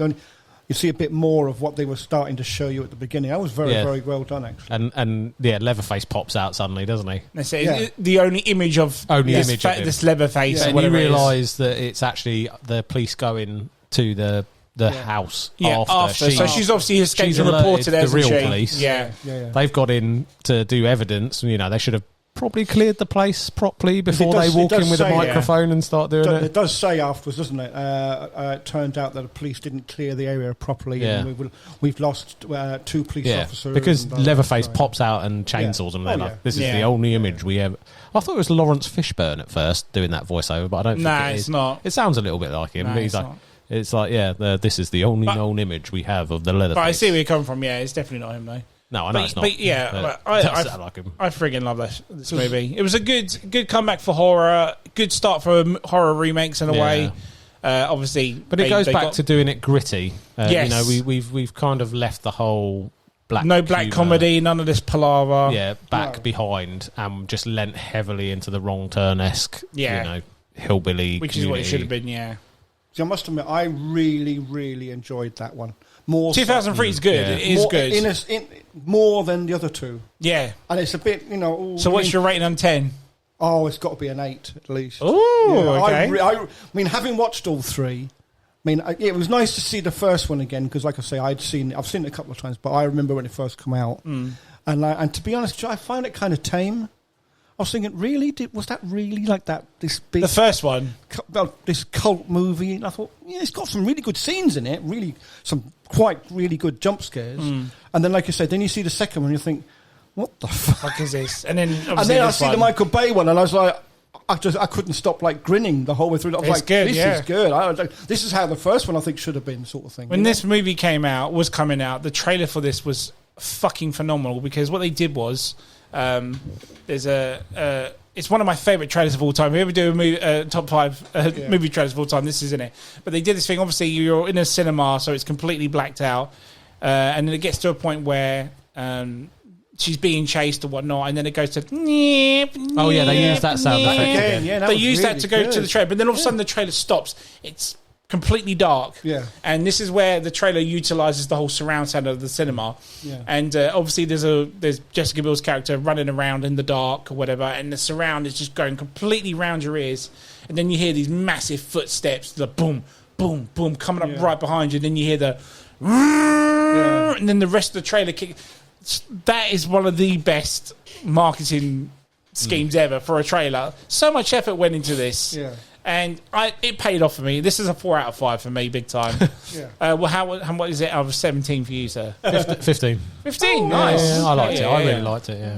You see a bit more of what they were starting to show you at the beginning. That was very well done, actually. And Leatherface pops out suddenly, doesn't he? That's it. The only image of this Leatherface, and you realise that it's actually the police going to the house after. So she's obviously escaped and reported the real she? police. Yeah. They've got in to do evidence. They should have probably cleared the place properly before they walk in with a microphone and start doing it. It does say afterwards, doesn't it? It turned out that the police didn't clear the area properly, and we've lost 2 police officers. Because Leatherface pops out and chainsaws them. This is the only image we ever... I thought it was Lawrence Fishburne at first doing that voiceover, but I don't think it is. It's not. It sounds a little bit like him. But he's like... It's like, this is the only known image we have of the Leatherface. But I see where you're coming from. Yeah, it's definitely not him, though. No, I know it's not. But I like him. I friggin' love this movie. It was a good comeback for horror. Good start for horror remakes in a way. Obviously, but it goes back to doing it gritty. Yes. We've kind of left the whole black black comedy, none of this palaver. Yeah, behind, and just lent heavily into the Wrong Turn-esque. Hillbilly, which is what it should have been. Yeah. See, I must admit, I really, really enjoyed that one. More 2003 is good. Yeah. It is good. More than the other 2. Yeah. And it's a bit, So what's your rating on 10? Oh, it's got to be an 8 at least. Oh, okay. I mean, having watched all 3, it was nice to see the first one again because, like I say, I've seen it a couple of times, but I remember when it first came out. And to be honest, I find it kind of tame. I was thinking, really? Was that really like that? This big, the first one, this cult movie. And I thought, it's got some really good scenes in it. Really, some quite really good jump scares. And then, like you said, then you see the second one, and you think, what the fuck is this? And then I see the Michael Bay one, and I was like, I couldn't stop grinning the whole way through. I was like, good, this is good. This is how the first one I think should have been, sort of thing. When this movie was coming out, the trailer for this was fucking phenomenal because what they did was. There's it's one of my favourite trailers of all time. If we ever do a movie, top 5 movie trailers of all time, this is in it. But they did this thing. Obviously, you're in a cinema, so it's completely blacked out, and then it gets to a point where she's being chased or whatnot, and then it goes to. Oh yeah, they use that sound effect. They use that to go to the trailer, but then all of a sudden the trailer stops. It's completely dark. Yeah. And this is where the trailer utilises the whole surround sound of the cinema. Yeah. And obviously there's Jessica Biel's character running around in the dark or whatever, and the surround is just going completely round your ears. And then you hear these massive footsteps, the boom, boom, boom, coming up right behind you. Then you hear the and then the rest of the trailer kick. That is one of the best marketing schemes ever for a trailer. So much effort went into this. Yeah. And it paid off for me. This is a 4 out of 5 for me, big time. What is it out of 17 for you, sir? 15. 15, nice. Yeah, I liked it. I really liked it, yeah.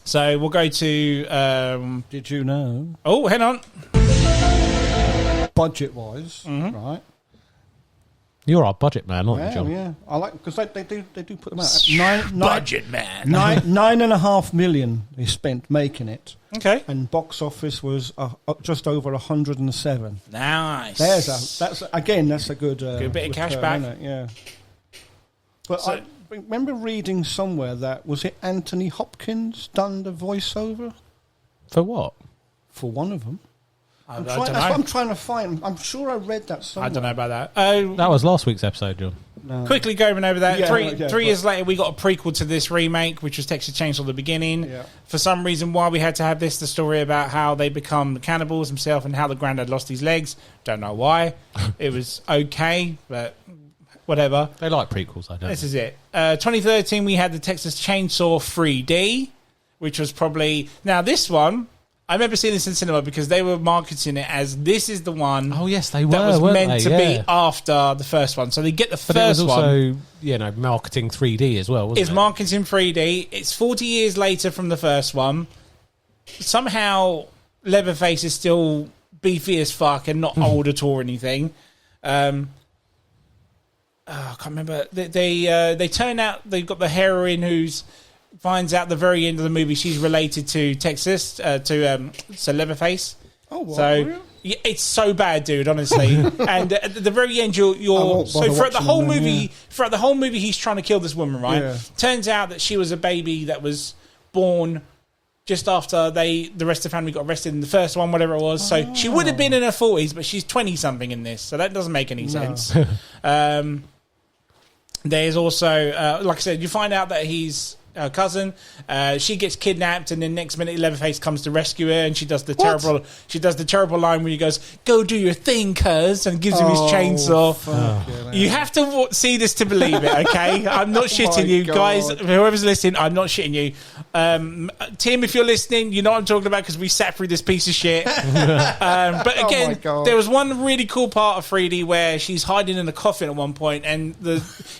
So we'll go to... Did you know? Oh, hang on. Budget-wise, right? You're our budget man, aren't you, John? Yeah, I like because they do put them out. Budget man. 9.5 million they spent making it. Okay. And box office was just over 107. Nice. That's a good bit of cash return, back. Isn't it? Yeah. But I remember reading somewhere that was it Anthony Hopkins done the voiceover for what? For one of them. I don't that's know. what I'm trying to find. I'm sure I read that somewhere. I don't know about that. That was last week's episode, John. No. Quickly going over that. Yeah, 3 years later, we got a prequel to this remake, which was Texas Chainsaw: The Beginning. Yeah. For some reason, why we had to have this, the story about how they become cannibals himself and how the granddad lost his legs. Don't know why. It was okay, but whatever. They like prequels, I don't. This is it. 2013, we had the Texas Chainsaw 3D, which was probably... Now, this one, I remember seeing this in cinema because they were marketing it as this is the one... Oh, yes, they were, that was meant they? to be after the first one. So they get the first one. But it was also, marketing 3D as well, wasn't it? It's marketing 3D. It's 40 years later from the first one. Somehow, Leatherface is still beefy as fuck and not old at all or anything. I can't remember. They turn out they've got the heroine who's finds out at the very end of the movie she's related to Texas to Leatherface. Oh, what? So it's so bad, dude. Honestly, and at the very end, you're so throughout the whole movie. Throughout the whole movie, he's trying to kill this woman. Right? Yeah. Turns out that she was a baby that was born just after the rest of the family got arrested in the first one, whatever it was. So she would have been in her 40s, but she's 20-something in this. So that doesn't make any sense. There's also, like I said, you find out that he's her cousin. She gets kidnapped, and then next minute Leatherface comes to rescue her, and she does the terrible line where he goes, "Go do your thing, cuz," and gives him his chainsaw. You have to see this to believe it, okay? I'm not shitting you, guys. Whoever's listening, I'm not shitting you. Tim, if you're listening, you know what I'm talking about because we sat through this piece of shit. But again, there was one really cool part of 3D where she's hiding in a coffin at one point, and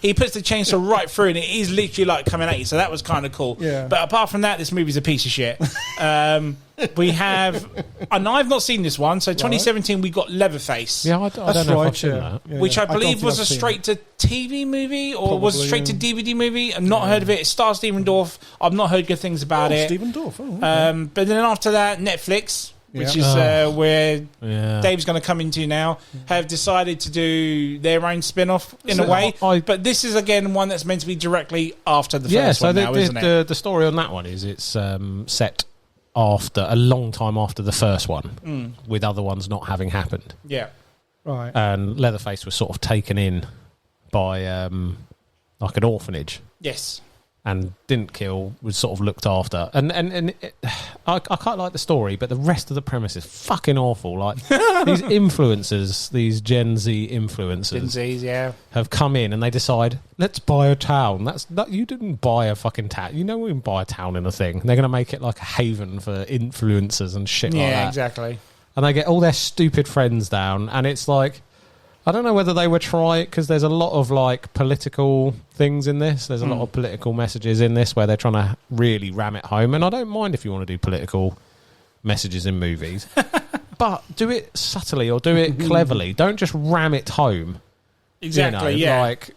he puts the chainsaw right through, and it is literally like coming at you. So that was kind of cool. Yeah. But apart from that, this movie's a piece of shit. We have, and I've not seen this one. So 2017, we got Leatherface. Yeah, I don't know if I've seen that. Yeah, which I believe was a straight-to-TV movie or was a straight-to-DVD movie. I've not heard of it. It stars Stephen Dorff. I've not heard good things about it. Stephen Dorff. Oh, okay. But then after that, Netflix, which is where Dave's going to come into now, have decided to do their own spin-off in a way. But this is, again, one that's meant to be directly after the first one now, isn't it? The story on that one is it's set after a long time after the first one, with other ones not having happened. Yeah. Right. And Leatherface was sort of taken in by like an orphanage. Yes. And didn't kill, was sort of looked after. And I quite like the story, but the rest of the premise is fucking awful. Like, these influencers, these Gen Z influencers, Gen Zs, yeah, have come in and they decide, let's buy a town. You didn't buy a fucking town. You know, we didn't buy a town in a thing. They're going to make it like a haven for influencers and shit like that. Yeah, exactly. And they get all their stupid friends down, and it's like, I don't know whether they were trying, because there's a lot of like political things in this. There's a lot of political messages in this where they're trying to really ram it home. And I don't mind if you want to do political messages in movies, but do it subtly or do it cleverly. Don't just ram it home. Exactly. Yeah. Like,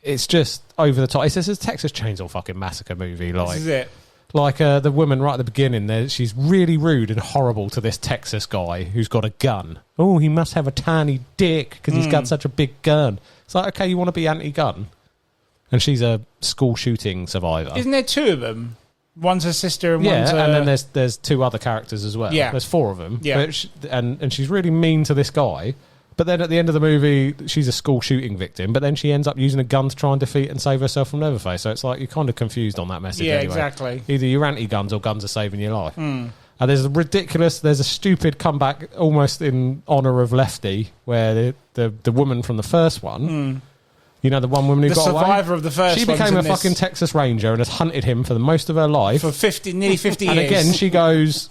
it's just over the top. It's a Texas Chainsaw fucking Massacre movie. Like, this is it. Like the woman right at the beginning there, she's really rude and horrible to this Texas guy who's got a gun. Oh, he must have a tiny dick because he's got such a big gun. It's like, okay, you want to be anti-gun? And she's a school shooting survivor. Isn't there two of them? One's her sister and one's her... and then there's two other characters as well. Yeah. There's four of them. Yeah. But and she's really mean to this guy. But then at the end of the movie, she's a school shooting victim, but then she ends up using a gun to try and defeat and save herself from Leatherface. So it's like you're kind of confused on that message anyway. Exactly. Either you're anti-guns or guns are saving your life. And there's a stupid comeback almost in honour of Lefty, where the woman from the first one, you know, the one woman who got away? The survivor of the first one. She became a fucking Texas Ranger and has hunted him for the most of her life. For nearly 50 years. And again, she does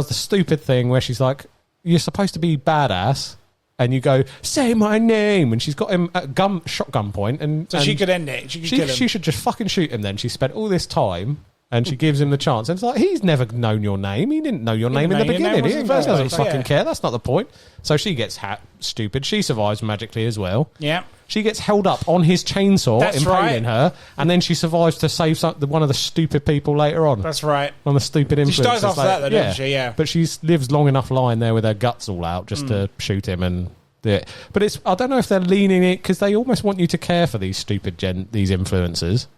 the stupid thing where she's like, you're supposed to be badass. And you go, say my name. And she's got him at shotgun point. And she could end it. She could kill him. She should just fucking shoot him then. She spent all this time and she gives him the chance. And it's like, he's never known your name. He didn't know your name in the beginning. He doesn't fucking care. That's not the point. So she gets stupid. She survives magically as well. Yeah. She gets held up on his chainsaw, impaling her. And then she survives to save one of the stupid people later on. That's right. On the stupid influence. She dies after that though, doesn't she? Yeah. But she lives long enough lying there with her guts all out just to shoot him and... Yeah. But I don't know if they're leaning it because they almost want you to care for these stupid these influencers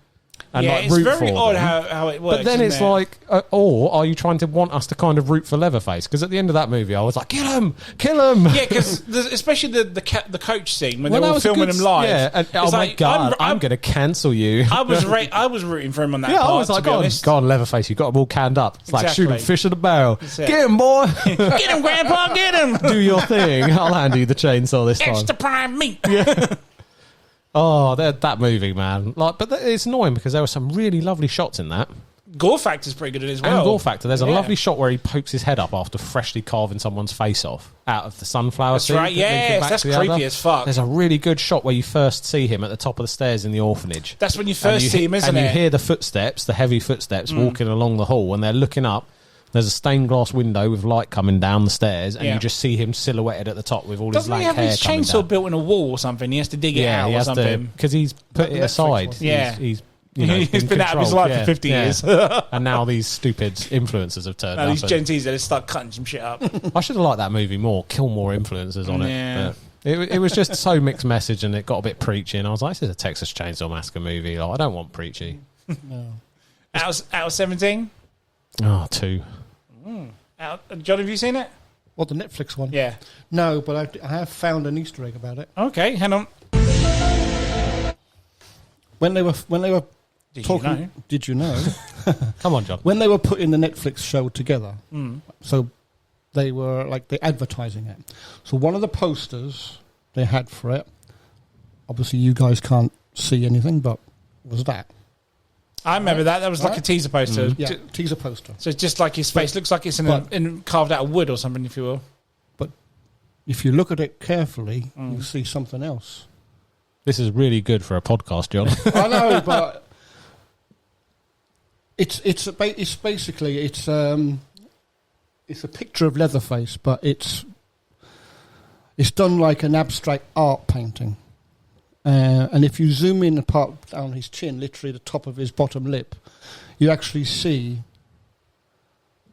and like it's root very for odd them. how it works. But then it's like, or are you trying to want us to kind of root for Leatherface? Because at the end of that movie, I was like, kill him. Yeah, because especially the coach scene when they were filming him live. Yeah, and, oh my like, God, I'm going to cancel you. I was rooting for him on that. Yeah, part, I was like, go on, Leatherface, you got them all canned up. It's like shooting fish in a barrel. Get him, boy. Get him, Grandpa. Get him. Do your thing. I'll hand you the chainsaw this time. Extra prime meat. Yeah. Oh, that movie, man. Like, but it's annoying because there were some really lovely shots in that. Gore Factor's pretty good as well. And Gore Factor. There's a lovely shot where he pokes his head up after freshly carving someone's face off out of the sunflower That's seed. right, yes, that's creepy as fuck. There's a really good shot where you first see him at the top of the stairs in the orphanage. That's when you first see him, isn't it? And you hear the footsteps, the heavy footsteps walking along the hall, and they're looking up. There's a stained glass window with light coming down the stairs, and you just see him silhouetted at the top with all his lank hair coming down. Doesn't he have his chainsaw built in a wall or something? He has to dig it out or something. Because he's put it aside. Yeah. He's been out of his life for 50 years. And now these stupid influencers have turned up. These gentees that start cutting some shit up. I should have liked that movie more. Kill more influencers on it. It was just so mixed message, and it got a bit preachy. And I was like, "This is a Texas Chainsaw Massacre movie. Like, I don't want preachy." No. Out of 17. Oh, 2. John, have you seen it? What, the Netflix one? Yeah. No, but I have found an Easter egg about it. Okay, hang on. When they were Did talking, you know? did you know? Come on, John. When they were putting the Netflix show together, so they were they're advertising it. So one of the posters they had for it, obviously you guys can't see anything, but was that? I remember that. That was like a teaser poster. Yeah, teaser poster. So it's just like his face. Looks like it's carved out of wood or something, if you will. But if you look at it carefully, you see something else. This is really good for a podcast, John. I know, but it's basically it's a picture of Leatherface, but it's done like an abstract art painting. And if you zoom in the part down his chin, literally the top of his bottom lip, you actually see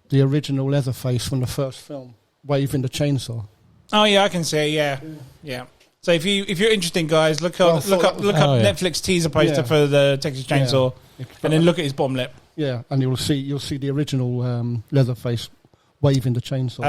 the original Leatherface from the first film, waving the chainsaw. Oh yeah, I can see it. Yeah. So if you're interested, guys, look up Netflix teaser poster for the Texas Chainsaw, and then look at his bottom lip. Yeah, and you'll see the original Leatherface waving the chainsaw.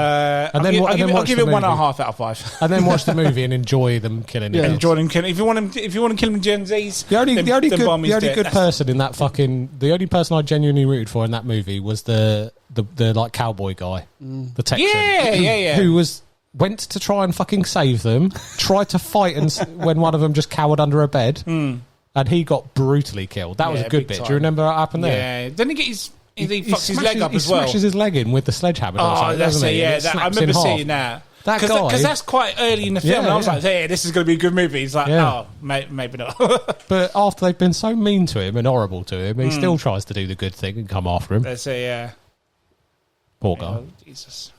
I'll give it 1.5 out of 5. And then watch the movie and enjoy them killing him. Enjoy them killing. If you want to kill him in Gen Z's, the only good person in that the only person I genuinely rooted for in that movie was the like cowboy guy, the Texan. Yeah. Who went to try and fucking save them, tried to fight when one of them just cowered under a bed, and he got brutally killed. That was a good bit. Time. Do you remember what happened there? Yeah. Didn't he get his... He fucks his leg up as well. He smashes his leg in with the sledgehammer. Oh, that's it, yeah. I remember seeing that. That guy... Because that's quite early in the film. And I was like, hey, this is going to be a good movie. He's like, maybe not. But after they've been so mean to him and horrible to him, he still tries to do the good thing and come after him. That's it, yeah. Poor guy. Oh, Jesus.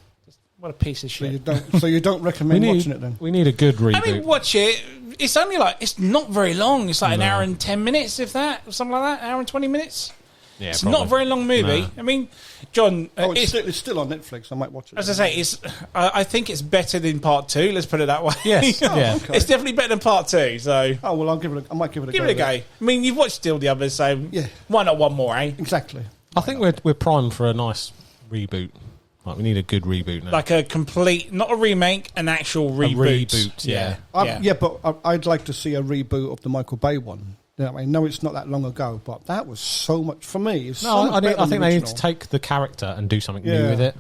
What a piece of shit. So you don't recommend watching it then? We need a good reboot. I mean, watch it. It's only it's not very long. It's like an hour and 10 minutes, if that, or something like that. Hour and 20 minutes. Yeah, it's not a very long movie. No. I mean, John... it's still on Netflix. I might watch it. As I say, I think it's better than part 2. Let's put it that way. Yes, yeah. Okay. It's definitely better than part 2. So... Oh, well, I might give it a go. Give it a go. I mean, you've watched all the others, so why not one more, eh? Exactly. I think we're primed for a nice reboot. Like, we need a good reboot now. Like a complete... Not a remake, an actual reboot. Yeah. But I'd like to see a reboot of the Michael Bay one. I mean, no, it's not that long ago, but that was so much for me. I think they need to take the character and do something new with it.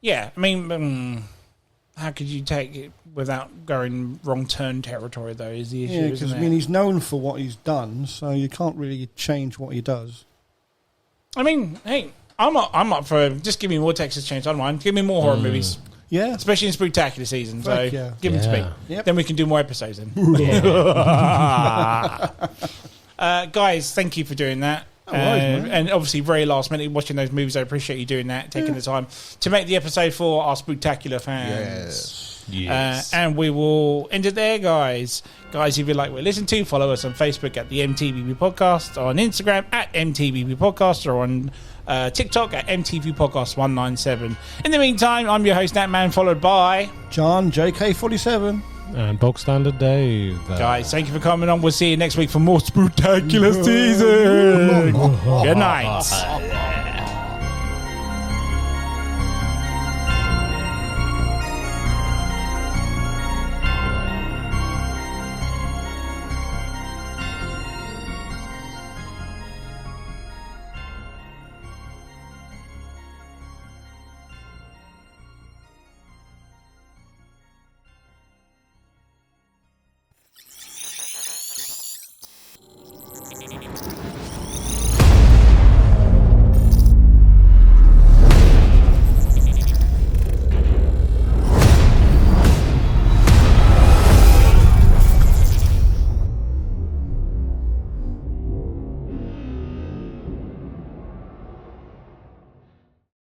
Yeah. I mean, how could you take it without going wrong turn territory? Though is the issue. Because I mean, he's known for what he's done, so you can't really change what he does. I mean, hey, I'm up for just give me more Texas Chainsaw. I don't mind. Give me more horror movies. Yeah, especially in Spooktacular season. So give them to me. Yep. Then we can do more episodes. Then, guys, thank you for doing that. And obviously, very last minute watching those movies. I appreciate you doing that, taking the time to make the episode for our Spooktacular fans. Yes. And we will end it there, guys. Guys, if you like what you listen to, follow us on Facebook at the M.T.V.B. Podcast, on Instagram at M.T.V.B. Podcast, or on TikTok at M.T.V. Podcast 197. In the meantime, I'm your host, Nat Man, followed by John JK47 and Bog Standard Dave. Guys, thank you for coming on. We'll see you next week for more Spooktacular season. Good night.